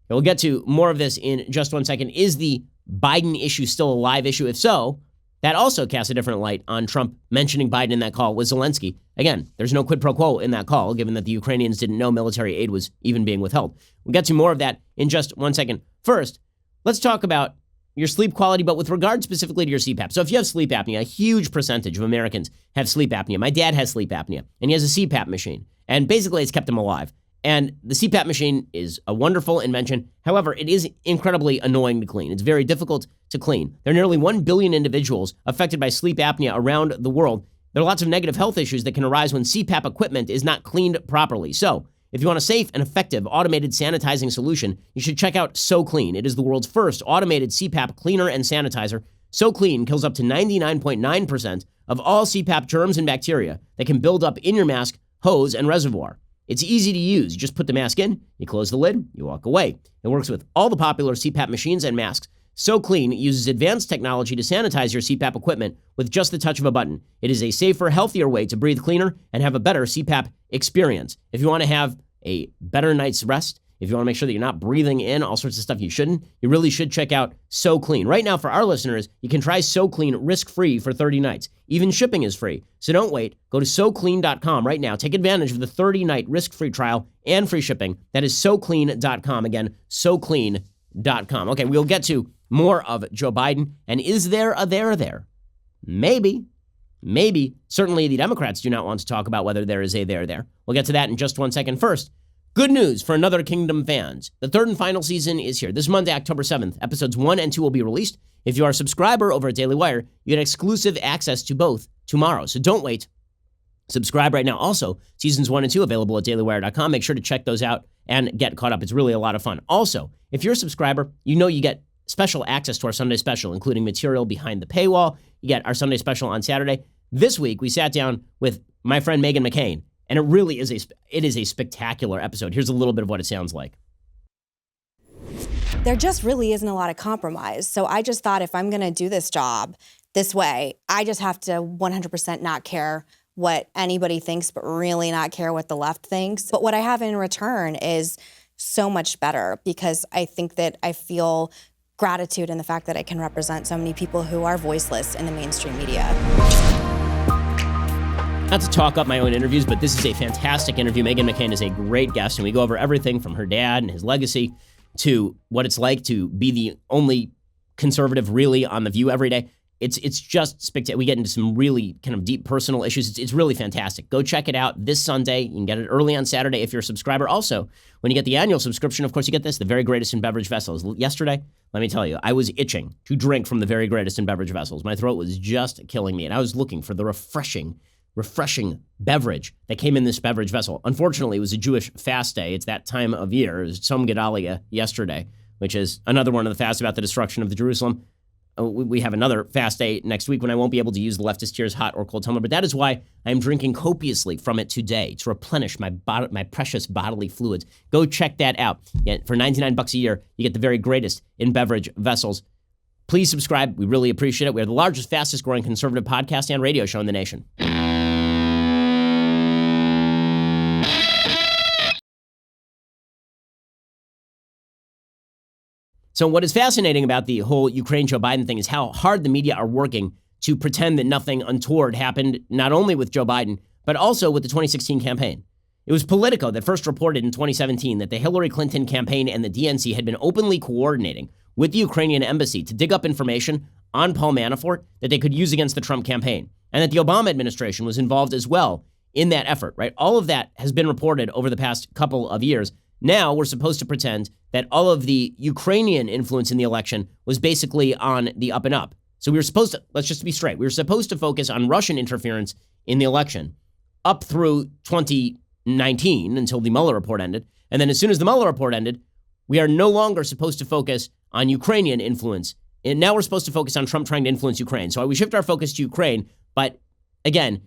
S1: And we'll get to more of this in just one second. Is the Biden issue still a live issue? If so, that also casts a different light on Trump mentioning Biden in that call with Zelensky. Again, there's no quid pro quo in that call, given that the Ukrainians didn't know military aid was even being withheld. We'll get to more of that in just one second. First, let's talk about your sleep quality, but with regard specifically to your CPAP. So if you have sleep apnea, a huge percentage of Americans have sleep apnea. My dad has sleep apnea, and he has a CPAP machine. And basically, it's kept him alive. And the CPAP machine is a wonderful invention. However, it is incredibly annoying to clean. It's very difficult to clean. There are nearly 1 billion individuals affected by sleep apnea around the world. There are lots of negative health issues that can arise when CPAP equipment is not cleaned properly. So, if you want a safe and effective automated sanitizing solution, you should check out SoClean. It is the world's first automated CPAP cleaner and sanitizer. SoClean kills up to 99.9% of all CPAP germs and bacteria that can build up in your mask, hose, and reservoir. It's easy to use. You just put the mask in, you close the lid, you walk away. It works with all the popular CPAP machines and masks. SoClean uses advanced technology to sanitize your CPAP equipment with just the touch of a button. It is a safer, healthier way to breathe cleaner and have a better CPAP experience. If you want to have a better night's rest, if you want to make sure that you're not breathing in all sorts of stuff you shouldn't, you really should check out SoClean. Right now, for our listeners, you can try SoClean risk-free for 30 nights. Even shipping is free. So don't wait. Go to SoClean.com right now. Take advantage of the 30-night risk-free trial and free shipping. That is SoClean.com. Again, SoClean.com. Okay, we'll get to more of Joe Biden. And is there a there? Maybe. Certainly the Democrats do not want to talk about whether there is a there. We'll get to that in just one second. First, good news for Another Kingdom fans. The third and final season is here. This Monday, October 7th, episodes 1 and 2 will be released. If you are a subscriber over at Daily Wire, you get exclusive access to both tomorrow. So don't wait. Subscribe right now. Also, seasons 1 and 2 available at dailywire.com. Make sure to check those out and get caught up. It's really a lot of fun. Also, if you're a subscriber, you know you get special access to our Sunday special, including material behind the paywall. You get our Sunday special on Saturday. This week, we sat down with my friend Meghan McCain, and it really is a spectacular episode. Here's a little bit of what it sounds like.
S6: There just really isn't a lot of compromise. So I just thought, if I'm going to do this job this way, I just have to 100% not care what anybody thinks, but really not care what the left thinks. But what I have in return is so much better, because I think that I feel gratitude in the fact that I can represent so many people who are voiceless in the mainstream media.
S1: Not to talk up my own interviews, but this is a fantastic interview. Meghan McCain is a great guest, and we go over everything from her dad and his legacy to what it's like to be the only conservative really on The View every day. It's just spectacular. We get into some really kind of deep personal issues. It's really fantastic. Go check it out this Sunday. You can get it early on Saturday if you're a subscriber. Also, when you get the annual subscription, of course, you get this, the very greatest in beverage vessels. Yesterday, let me tell you, I was itching to drink from the very greatest in beverage vessels. My throat was just killing me, and I was looking for the refreshing beverage that came in this beverage vessel. Unfortunately, it was a Jewish fast day. It's that time of year. It was Tzom Gedalia yesterday, which is another one of the fasts about the destruction of the Jerusalem. We have another fast day next week when I won't be able to use the leftist tears hot or cold tumbler, but that is why I'm drinking copiously from it today to replenish my precious bodily fluids. Go check that out. Yeah, for $99 a year, you get the very greatest in beverage vessels. Please subscribe. We really appreciate it. We are the largest, fastest growing conservative podcast and radio show in the nation. So what is fascinating about the whole Ukraine-Joe Biden thing is how hard the media are working to pretend that nothing untoward happened, not only with Joe Biden, but also with the 2016 campaign. It was Politico that first reported in 2017 that the Hillary Clinton campaign and the DNC had been openly coordinating with the Ukrainian embassy to dig up information on Paul Manafort that they could use against the Trump campaign, and that the Obama administration was involved as well in that effort, right? All of that has been reported over the past couple of years. Now we're supposed to pretend that all of the Ukrainian influence in the election was basically on the up and up. So we were supposed to, let's just be straight, we were supposed to focus on Russian interference in the election up through 2019 until the Mueller report ended. And then as soon as the Mueller report ended, we are no longer supposed to focus on Ukrainian influence. And now we're supposed to focus on Trump trying to influence Ukraine. So we shift our focus to Ukraine. But again,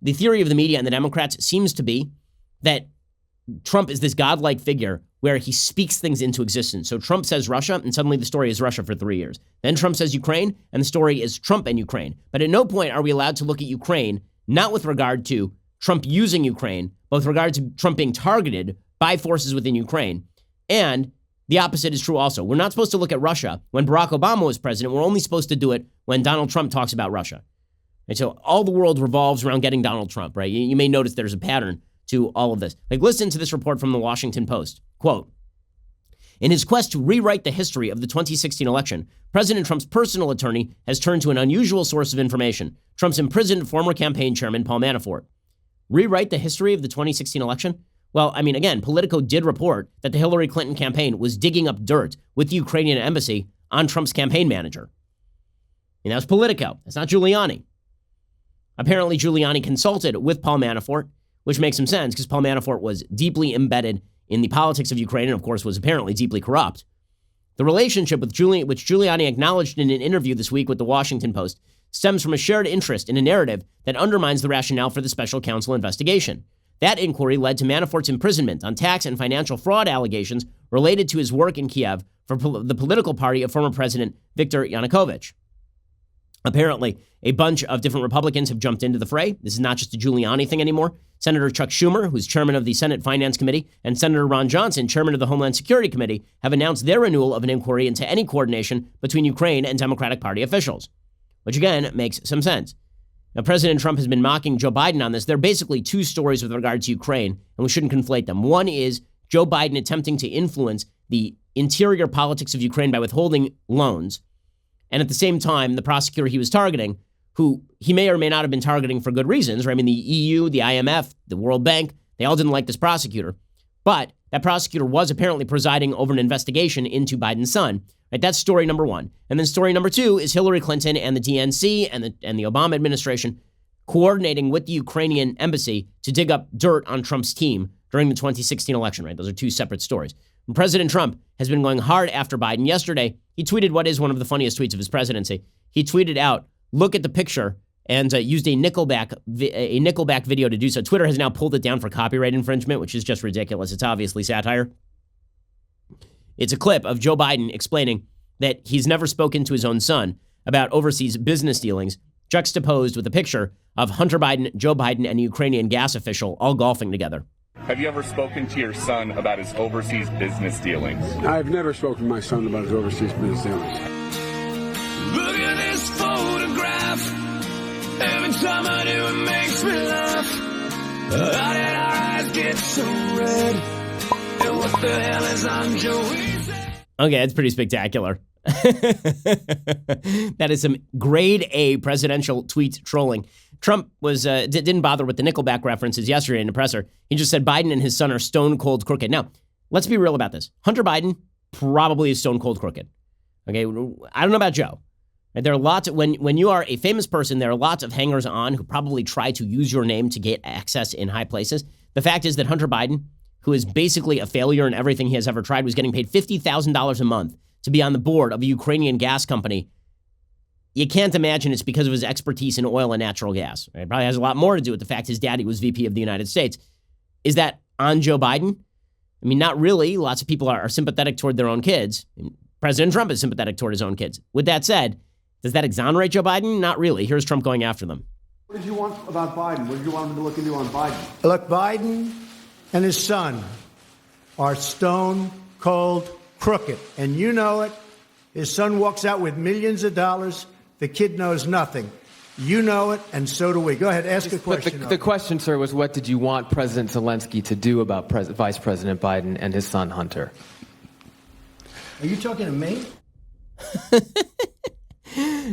S1: the theory of the media and the Democrats seems to be that Trump is this godlike figure where he speaks things into existence. So Trump says Russia, and suddenly the story is Russia for 3 years. Then Trump says Ukraine, and the story is Trump and Ukraine. But at no point are we allowed to look at Ukraine, not with regard to Trump using Ukraine, but with regard to Trump being targeted by forces within Ukraine. And the opposite is true also. We're not supposed to look at Russia when Barack Obama was president. We're only supposed to do it when Donald Trump talks about Russia. And so all the world revolves around getting Donald Trump, right? You may notice there's a pattern to all of this. Like, listen to this report from the Washington Post. Quote, in his quest to rewrite the history of the 2016 election, President Trump's personal attorney has turned to an unusual source of information, Trump's imprisoned former campaign chairman, Paul Manafort. Rewrite the history of the 2016 election? Well, I mean, again, Politico did report that the Hillary Clinton campaign was digging up dirt with the Ukrainian embassy on Trump's campaign manager. And that was Politico. That's not Giuliani. Apparently, Giuliani consulted with Paul Manafort, which makes some sense because Paul Manafort was deeply embedded in the politics of Ukraine and, of course, was apparently deeply corrupt. The relationship with which Giuliani acknowledged in an interview this week with the Washington Post stems from a shared interest in a narrative that undermines the rationale for the special counsel investigation. That inquiry led to Manafort's imprisonment on tax and financial fraud allegations related to his work in Kiev for the political party of former President Viktor Yanukovych. Apparently, a bunch of different Republicans have jumped into the fray. This is not just a Giuliani thing anymore. Senator Chuck Schumer, who's chairman of the Senate Finance Committee, and Senator Ron Johnson, chairman of the Homeland Security Committee, have announced their renewal of an inquiry into any coordination between Ukraine and Democratic Party officials, which again makes some sense. Now, President Trump has been mocking Joe Biden on this. There are basically two stories with regard to Ukraine, and we shouldn't conflate them. One is Joe Biden attempting to influence the interior politics of Ukraine by withholding loans, and at the same time, the prosecutor he was targeting, who he may or may not have been targeting for good reasons, right? I mean, the EU, the IMF, the World Bank, they all didn't like this prosecutor. But that prosecutor was apparently presiding over an investigation into Biden's son. Right? That's story number one. And then story number two is Hillary Clinton and the DNC and the Obama administration coordinating with the Ukrainian embassy to dig up dirt on Trump's team during the 2016 election, right? Those are two separate stories. And President Trump has been going hard after Biden. Yesterday, he tweeted what is one of the funniest tweets of his presidency. He tweeted out, look at the picture, and used a Nickelback video to do so. Twitter has now pulled it down for copyright infringement, which is just ridiculous. It's obviously satire. It's a clip of Joe Biden explaining that he's never spoken to his own son about overseas business dealings, juxtaposed with a picture of Hunter Biden, Joe Biden, and a Ukrainian gas official all golfing together.
S7: Have you ever spoken to your son about his overseas business dealings?
S5: I've never spoken to my son about his overseas business dealings.
S8: Look at this photograph. Every time I do, it makes me laugh. How did our eyes get so red? And what the hell is on Joey's head?
S1: Okay, that's pretty spectacular. That is some grade A presidential tweet trolling. Trump was didn't bother with the Nickelback references yesterday in the presser. He just said Biden and his son are stone cold crooked. Now, let's be real about this. Hunter Biden probably is stone cold crooked. Okay, I don't know about Joe. There are lots of, when you are a famous person, there are lots of hangers on who probably try to use your name to get access in high places. The fact is that Hunter Biden, who is basically a failure in everything he has ever tried, was getting paid $50,000 a month to be on the board of a Ukrainian gas company. You can't imagine it's because of his expertise in oil and natural gas. Right? It probably has a lot more to do with the fact his daddy was VP of the United States. Is that on Joe Biden? I mean, not really. Lots of people are sympathetic toward their own kids. President Trump is sympathetic toward his own kids. With that said, does that exonerate Joe Biden? Not really. Here's Trump going after them.
S2: What did you want about Biden? What did you want him to look into on Biden?
S3: Look, Biden and his son are stone cold crooked, and you know it. His son walks out with millions of dollars. The kid knows nothing. You know it, and so do we. Go ahead, ask a question.
S9: But the question, sir, was what did you want President Zelensky to do about Vice President Biden and his son Hunter?
S3: Are you talking to me?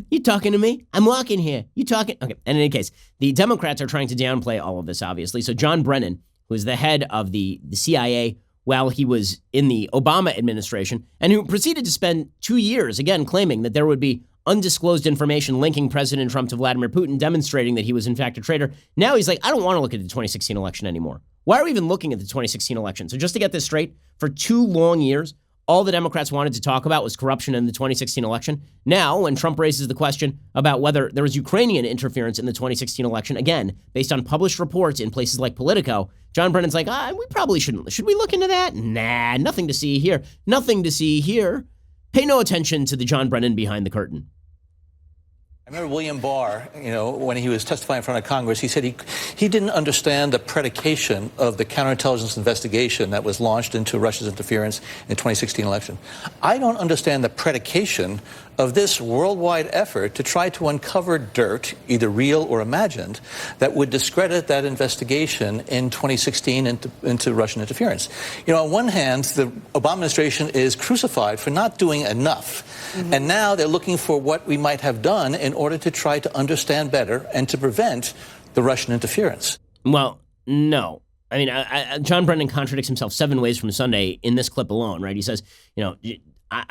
S1: You talking to me? I'm walking here. You talking? Okay. And in any case, the Democrats are trying to downplay all of this, obviously. So John Brennan, who is the head of the CIA while he was in the Obama administration, and who proceeded to spend 2 years, again, claiming that there would be undisclosed information linking President Trump to Vladimir Putin, demonstrating that he was in fact a traitor. Now he's like, I don't want to look at the 2016 election anymore. Why are we even looking at the 2016 election? So just to get this straight, for 2 long years, all the Democrats wanted to talk about was corruption in the 2016 election. Now, when Trump raises the question about whether there was Ukrainian interference in the 2016 election, again, based on published reports in places like Politico, John Brennan's like, we probably shouldn't. Should we look into that? Nah, nothing to see here. Nothing to see here. Pay no attention to the John Brennan behind the curtain.
S10: I remember William Barr, when he was testifying in front of Congress, he said he didn't understand the predication of the counterintelligence investigation that was launched into Russia's interference in the 2016 election. I don't understand the predication of this worldwide effort to try to uncover dirt, either real or imagined, that would discredit that investigation in 2016 into Russian interference. On one hand, the Obama administration is crucified for not doing enough. Mm-hmm. And now they're looking for what we might have done in order to try to understand better and to prevent the Russian interference.
S1: Well, no. I mean, John Brennan contradicts himself 7 ways from Sunday in this clip alone, right? He says,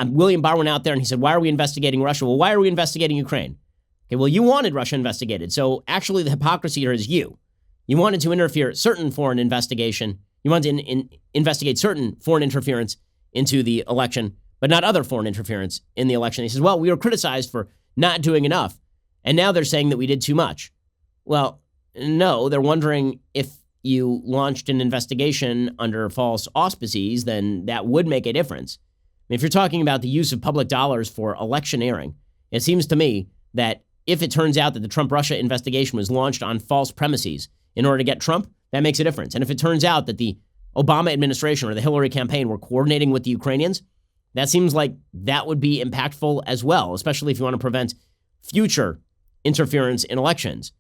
S1: William Barr went out there and he said, why are we investigating Russia? Well, why are we investigating Ukraine? Okay, well, you wanted Russia investigated. So actually the hypocrisy here is you. You wanted to interfere certain foreign investigation. You wanted to investigate certain foreign interference into the election, but not other foreign interference in the election. He says, well, we were criticized for not doing enough. And now they're saying that we did too much. Well, no, they're wondering if you launched an investigation under false auspices, then that would make a difference. If you're talking about the use of public dollars for electioneering, it seems to me that if it turns out that the Trump-Russia investigation was launched on false premises in order to get Trump, that makes a difference. And if it turns out that the Obama administration or the Hillary campaign were coordinating with the Ukrainians, that seems like that would be impactful as well, especially if you want to prevent future interference in elections.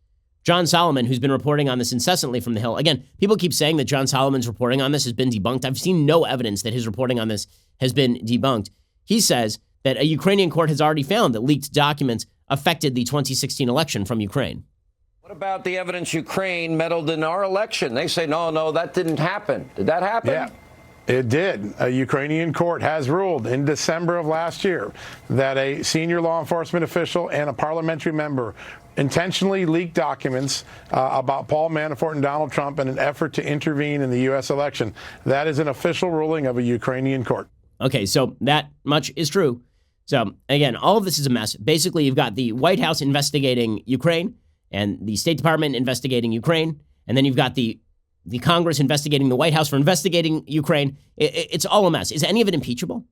S1: John Solomon, who's been reporting on this incessantly from the Hill. Again, people keep saying that John Solomon's reporting on this has been debunked. I've seen no evidence that his reporting on this has been debunked. He says that a Ukrainian court has already found that leaked documents affected the 2016 election from Ukraine.
S11: What about the evidence Ukraine meddled in our election? They say, no, that didn't happen. Did that happen?
S12: Yeah. It did. A Ukrainian court has ruled in December of last year that a senior law enforcement official and a parliamentary member intentionally leaked documents about Paul Manafort and Donald Trump in an effort to intervene in the U.S. election. That is an official ruling of a Ukrainian court.
S1: Okay, so that much is true. So, again, all of this is a mess. Basically, you've got the White House investigating Ukraine and the State Department investigating Ukraine, and then you've got the Congress investigating the White House for investigating Ukraine. It's all a mess. Is any of it impeachable?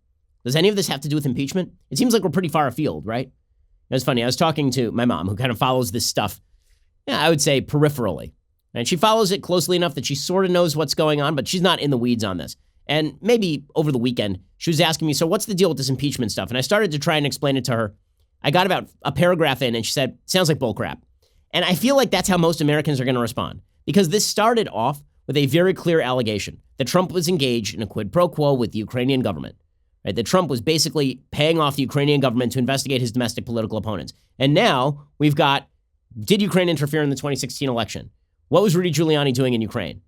S1: Does any of this have to do with impeachment? It seems like we're pretty far afield, right? It was funny. I was talking to my mom, who kind of follows this stuff, I would say peripherally. And she follows it closely enough that she sort of knows what's going on, but she's not in the weeds on this. And maybe over the weekend, she was asking me, so what's the deal with this impeachment stuff? And I started to try and explain it to her. I got about a paragraph in, and she said, sounds like bullcrap. And I feel like that's how most Americans are going to respond. Because this started off with a very clear allegation that Trump was engaged in a quid pro quo with the Ukrainian government, right? That Trump was basically paying off the Ukrainian government to investigate his domestic political opponents. And now we've got, did Ukraine interfere in the 2016 election? What was Rudy Giuliani doing in Ukraine?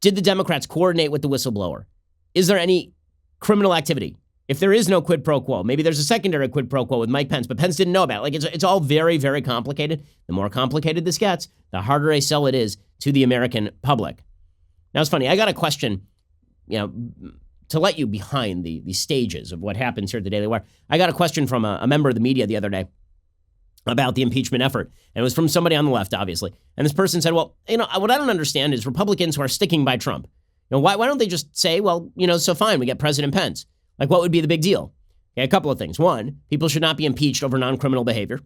S1: Did the Democrats coordinate with the whistleblower? Is there any criminal activity? If there is no quid pro quo, maybe there's a secondary quid pro quo with Mike Pence, but Pence didn't know about it. Like it's all very, very complicated. The more complicated this gets, the harder a sell it is to the American public. Now, it's funny. I got a question, to let you behind the stages of what happens here at the Daily Wire. I got a question from a member of the media the other day about the impeachment effort. And it was from somebody on the left, obviously. And this person said, well, what I don't understand is Republicans who are sticking by Trump. Why don't they just say, well, so fine, we get President Pence. Like, what would be the big deal? Okay, a couple of things. One, people should not be impeached over non-criminal behavior.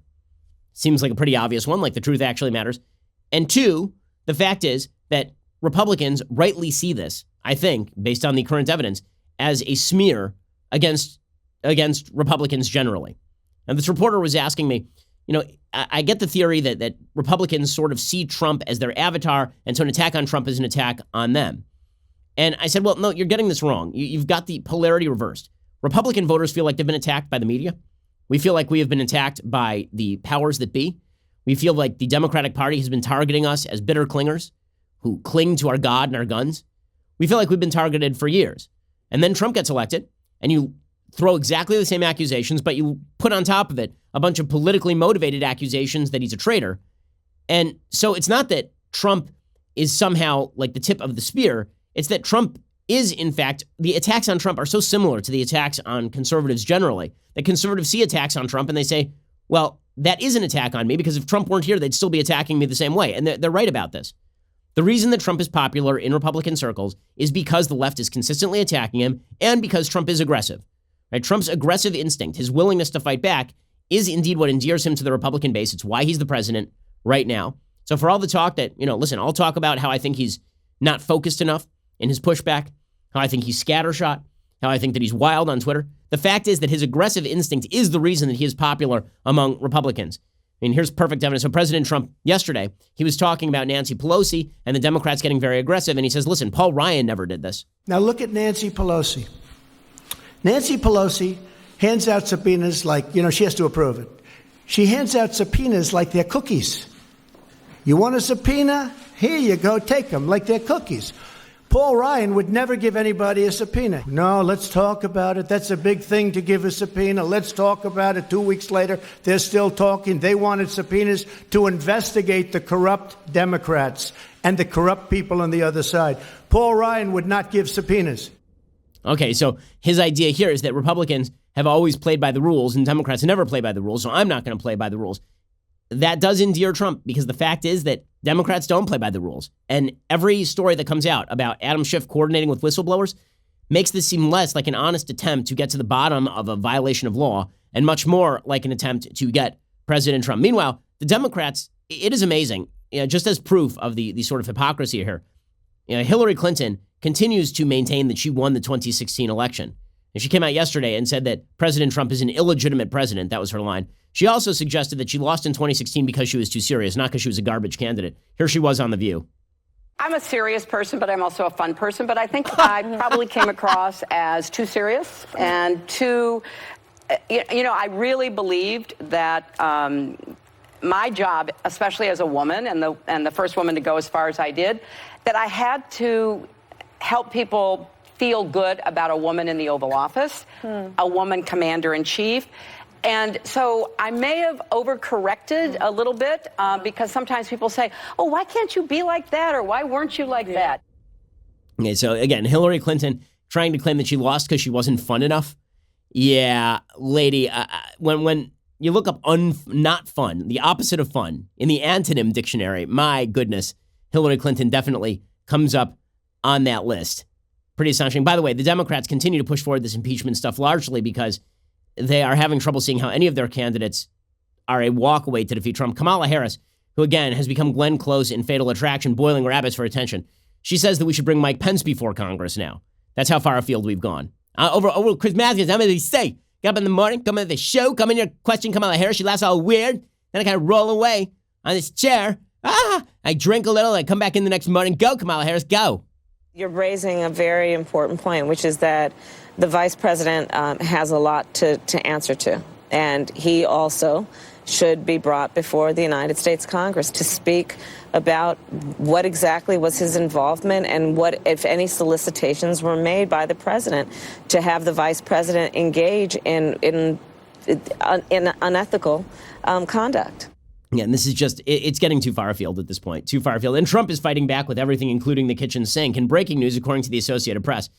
S1: Seems like a pretty obvious one, like the truth actually matters. And two, the fact is that Republicans rightly see this, I think, based on the current evidence, as a smear against Republicans generally. And this reporter was asking me, I get the theory that Republicans sort of see Trump as their avatar, and so an attack on Trump is an attack on them. And I said, well, no, you're getting this wrong. You've got the polarity reversed. Republican voters feel like they've been attacked by the media. We feel like we have been attacked by the powers that be. We feel like the Democratic Party has been targeting us as bitter clingers who cling to our God and our guns. We feel like we've been targeted for years. And then Trump gets elected, and you throw exactly the same accusations, but you put on top of it a bunch of politically motivated accusations that he's a traitor. And so it's not that Trump is somehow like the tip of the spear. It's that Trump is, in fact, the attacks on Trump are so similar to the attacks on conservatives generally that conservatives see attacks on Trump and they say, well, that is an attack on me because if Trump weren't here, they'd still be attacking me the same way. And they're right about this. The reason that Trump is popular in Republican circles is because the left is consistently attacking him and because Trump is aggressive. Right? Trump's aggressive instinct, his willingness to fight back, is indeed what endears him to the Republican base. It's why he's the president right now. So for all the talk that, listen, I'll talk about how I think he's not focused enough in his pushback, how I think he's scattershot, how I think that he's wild on Twitter. The fact is that his aggressive instinct is the reason that he is popular among Republicans. I mean, here's perfect evidence. So President Trump, yesterday, he was talking about Nancy Pelosi and the Democrats getting very aggressive. And he says, listen, Paul Ryan never did this.
S3: Now look at Nancy Pelosi. Nancy Pelosi hands out subpoenas like, she has to approve it. She hands out subpoenas like they're cookies. You want a subpoena? Here you go, take them like they're cookies. Paul Ryan would never give anybody a subpoena. No, let's talk about it. That's a big thing to give a subpoena. Let's talk about it. 2 weeks later, they're still talking. They wanted subpoenas to investigate the corrupt Democrats and the corrupt people on the other side. Paul Ryan would not give subpoenas.
S1: Okay, so his idea here is that Republicans have always played by the rules and Democrats never play by the rules, so I'm not going to play by the rules. That does endear Trump because the fact is that Democrats don't play by the rules. And every story that comes out about Adam Schiff coordinating with whistleblowers makes this seem less like an honest attempt to get to the bottom of a violation of law and much more like an attempt to get President Trump. Meanwhile, the Democrats, it is amazing, just as proof of the sort of hypocrisy here. Hillary Clinton continues to maintain that she won the 2016 election. And she came out yesterday and said that President Trump is an illegitimate president. That was her line. She also suggested that she lost in 2016 because she was too serious, not because she was a garbage candidate. Here she was on The View.
S13: I'm a serious person, but I'm also a fun person. But I think I probably came across as too serious and too, I really believed that my job, especially as a woman and the first woman to go as far as I did, that I had to help people feel good about a woman in the Oval Office, a woman commander-in-chief. And so I may have overcorrected a little bit because sometimes people say, oh, why can't you be like that? Or why weren't you like that?
S1: Okay, so again, Hillary Clinton trying to claim that she lost because she wasn't fun enough. Yeah, lady, when you look up not fun, the opposite of fun, in the antonym dictionary, my goodness, Hillary Clinton definitely comes up on that list. Pretty astonishing. By the way, the Democrats continue to push forward this impeachment stuff largely because they are having trouble seeing how any of their candidates are a walkaway to defeat Trump. Kamala Harris, who again has become Glenn Close in Fatal Attraction, boiling rabbits for attention. She says that we should bring Mike Pence before Congress now. That's how far afield we've gone. Over Chris Matthews, I'm going to say, get up in the morning, come into the show, come in here, question Kamala Harris. She laughs all weird. Then I kind of roll away on this chair. I drink a little, I come back in the next morning. Go, Kamala Harris, go.
S14: You're raising a very important point, which is that the vice president has a lot to answer to. And he also should be brought before the United States Congress to speak about what exactly was his involvement and what, if any, solicitations were made by the president to have the vice president engage in unethical conduct.
S1: Yeah, and this is just, it's getting too far afield at this point, too far afield. And Trump is fighting back with everything, including the kitchen sink. And breaking news, according to the Associated Press,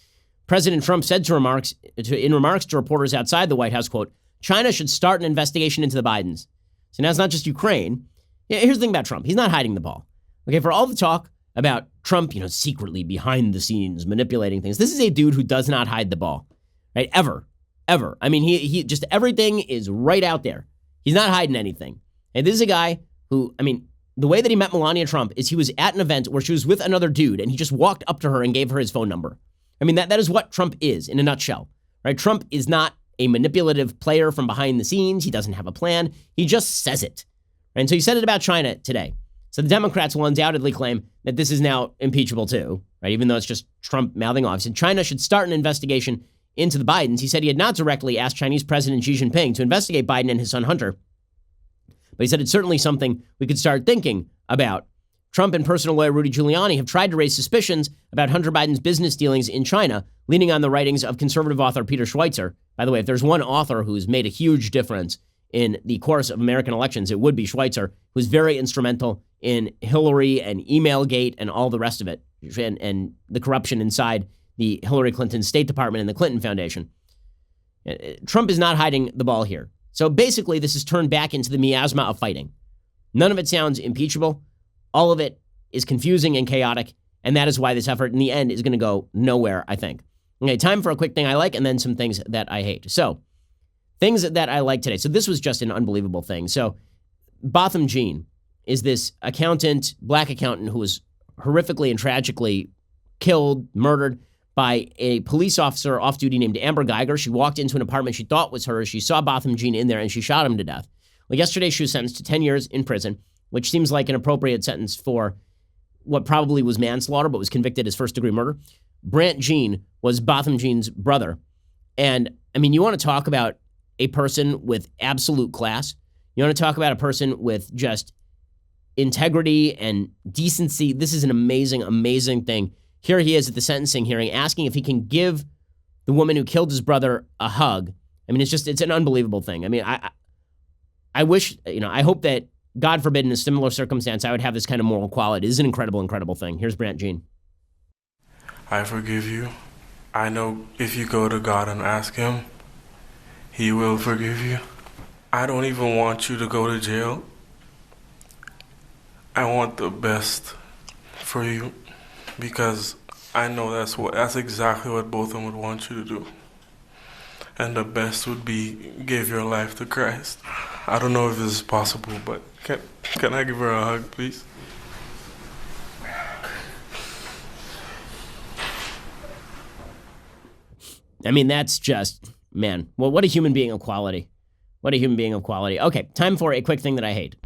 S1: President Trump said in remarks to reporters outside the White House, quote, China should start an investigation into the Bidens. So now it's not just Ukraine. Here's the thing about Trump. He's not hiding the ball. Okay, for all the talk about Trump, secretly behind the scenes manipulating things, this is a dude who does not hide the ball, right? Ever. I mean, he just, everything is right out there. He's not hiding anything. And this is a guy who, the way that he met Melania Trump is he was at an event where she was with another dude and he just walked up to her and gave her his phone number. That is what Trump is in a nutshell, right? Trump is not a manipulative player from behind the scenes. He doesn't have a plan. He just says it. And so he said it about China today. So the Democrats will undoubtedly claim that this is now impeachable too, right? Even though it's just Trump mouthing off. He said China should start an investigation into the Bidens. He said he had not directly asked Chinese President Xi Jinping to investigate Biden and his son Hunter, but he said it's certainly something we could start thinking about. Trump and personal lawyer Rudy Giuliani have tried to raise suspicions about Hunter Biden's business dealings in China, leaning on the writings of conservative author Peter Schweizer. By the way, if there's one author who's made a huge difference in the course of American elections, it would be Schweizer, who's very instrumental in Hillary and Emailgate and all the rest of it, and the corruption inside the Hillary Clinton State Department and the Clinton Foundation. Trump is not hiding the ball here. So basically, this is turned back into the miasma of fighting. None of it sounds impeachable. All of it is confusing and chaotic, and that is why this effort in the end is going to go nowhere, I think. Okay, time for a quick thing I like and then some things that I hate. So, things that I like today. So this was just an unbelievable thing. So Botham Jean is this accountant, black accountant, who was horrifically and tragically killed, murdered by a police officer off duty named Amber Geiger. She walked into an apartment she thought was hers. She saw Botham Jean in there and she shot him to death. Well, yesterday she was sentenced to 10 years in prison, which seems like an appropriate sentence for what probably was manslaughter, but was convicted as first-degree murder. Brant Jean was Botham Jean's brother. And, I mean, you want to talk about a person with absolute class. You want to talk about a person with just integrity and decency. This is an amazing, amazing thing. Here he is at the sentencing hearing asking if he can give the woman who killed his brother a hug. I mean, it's an unbelievable thing. I mean, I wish, I hope that, God forbid, in a similar circumstance, I would have this kind of moral quality. This is an incredible, incredible thing. Here's Brant Jean.
S15: I forgive you. I know if you go to God and ask him, he will forgive you. I don't even want you to go to jail. I want the best for you because I know that's exactly what both of them would want you to do. And the best would be give your life to Christ. I don't know if this is possible, but can I give her a hug, please?
S1: I mean, that's just, man, well, what a human being of quality. What a human being of quality. Okay, time for a quick thing that I hate.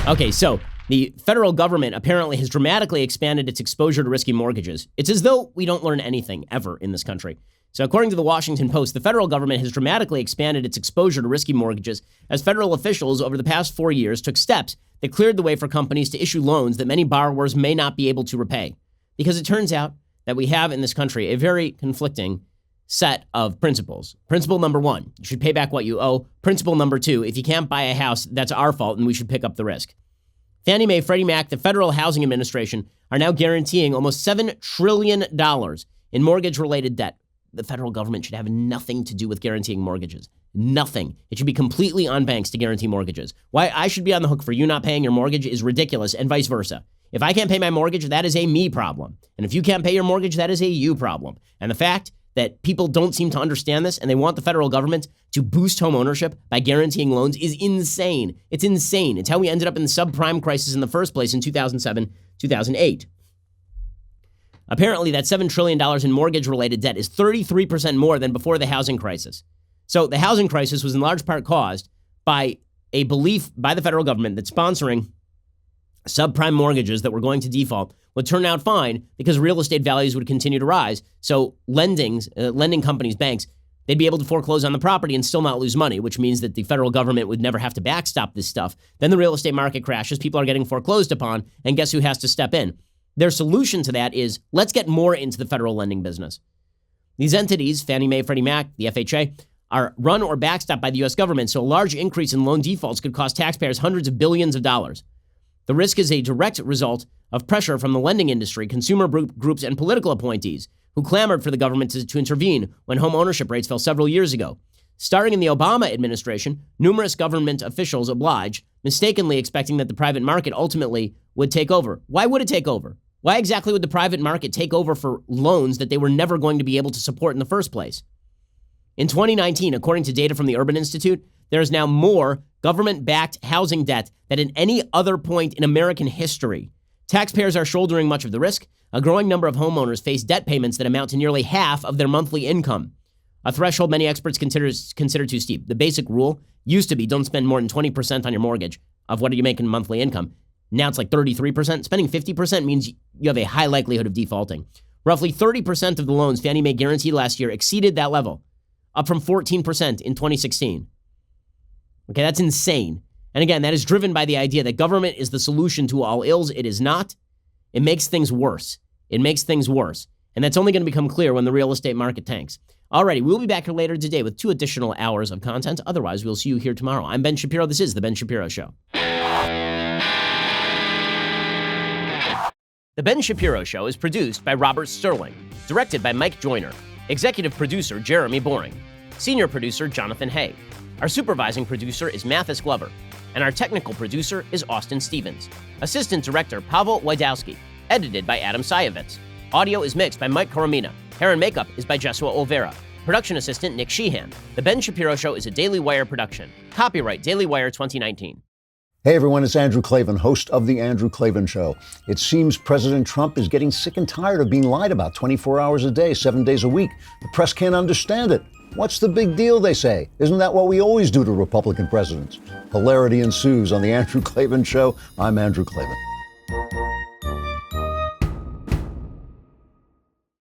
S1: Okay, so the federal government apparently has dramatically expanded its exposure to risky mortgages. It's as though we don't learn anything ever in this country. So according to the Washington Post, the federal government has dramatically expanded its exposure to risky mortgages as federal officials over the past 4 years took steps that cleared the way for companies to issue loans that many borrowers may not be able to repay. Because it turns out that we have in this country a very conflicting set of principles. Principle number 1, you should pay back what you owe. Principle number 2, if you can't buy a house, that's our fault and we should pick up the risk. Fannie Mae, Freddie Mac, the Federal Housing Administration are now guaranteeing almost $7 trillion in mortgage-related debt. The federal government should have nothing to do with guaranteeing mortgages. Nothing. It should be completely on banks to guarantee mortgages. Why I should be on the hook for you not paying your mortgage is ridiculous, and vice versa. If I can't pay my mortgage, that is a me problem. And if you can't pay your mortgage, that is a you problem. And the fact that people don't seem to understand this and they want the federal government to boost home ownership by guaranteeing loans is insane. It's insane. It's how we ended up in the subprime crisis in the first place in 2007, 2008. Apparently, that $7 trillion in mortgage-related debt is 33% more than before the housing crisis. So the housing crisis was in large part caused by a belief by the federal government that sponsoring subprime mortgages that were going to default would turn out fine because real estate values would continue to rise. So lending companies, banks, they'd be able to foreclose on the property and still not lose money, which means that the federal government would never have to backstop this stuff. Then the real estate market crashes, people are getting foreclosed upon, and guess who has to step in? Their solution to that is, let's get more into the federal lending business. These entities, Fannie Mae, Freddie Mac, the FHA, are run or backstopped by the U.S. government, so a large increase in loan defaults could cost taxpayers hundreds of billions of dollars. The risk is a direct result of pressure from the lending industry, consumer groups, and political appointees who clamored for the government to intervene when home ownership rates fell several years ago. Starting in the Obama administration, numerous government officials obliged, mistakenly expecting that the private market ultimately would take over. Why would it take over? Why exactly would the private market take over for loans that they were never going to be able to support in the first place? In 2019, according to data from the Urban Institute, there is now more government-backed housing debt than at any other point in American history. Taxpayers are shouldering much of the risk. A growing number of homeowners face debt payments that amount to nearly half of their monthly income, a threshold many experts consider too steep. The basic rule used to be don't spend more than 20% on your mortgage of what you make in monthly income. Now it's like 33%. Spending 50% means you have a high likelihood of defaulting. Roughly 30% of the loans Fannie Mae guaranteed last year exceeded that level, up from 14% in 2016. Okay, that's insane. And again, that is driven by the idea that government is the solution to all ills. It is not. It makes things worse. It makes things worse. And that's only going to become clear when the real estate market tanks. Alrighty, we'll be back here later today with 2 additional hours of content. Otherwise, we'll see you here tomorrow. I'm Ben Shapiro. This is The Ben Shapiro Show. The Ben Shapiro Show is produced by Robert Sterling, directed by Mike Joyner, executive producer Jeremy Boring, senior producer Jonathan Hay. Our supervising producer is Mathis Glover, and our technical producer is Austin Stevens. Assistant director Pavel Wydowski, edited by Adam Sayevitz. Audio is mixed by Mike Coromina. Hair and makeup is by Jesua Olvera. Production assistant Nick Sheehan. The Ben Shapiro Show is a Daily Wire production. Copyright Daily Wire 2019.
S16: Hey everyone, it's Andrew Klavan, host of The Andrew Klavan Show. It seems President Trump is getting sick and tired of being lied about 24 hours a day, 7 days a week. The press can't understand it. What's the big deal, they say? Isn't that what we always do to Republican presidents? Hilarity ensues on The Andrew Klavan Show. I'm Andrew Klavan.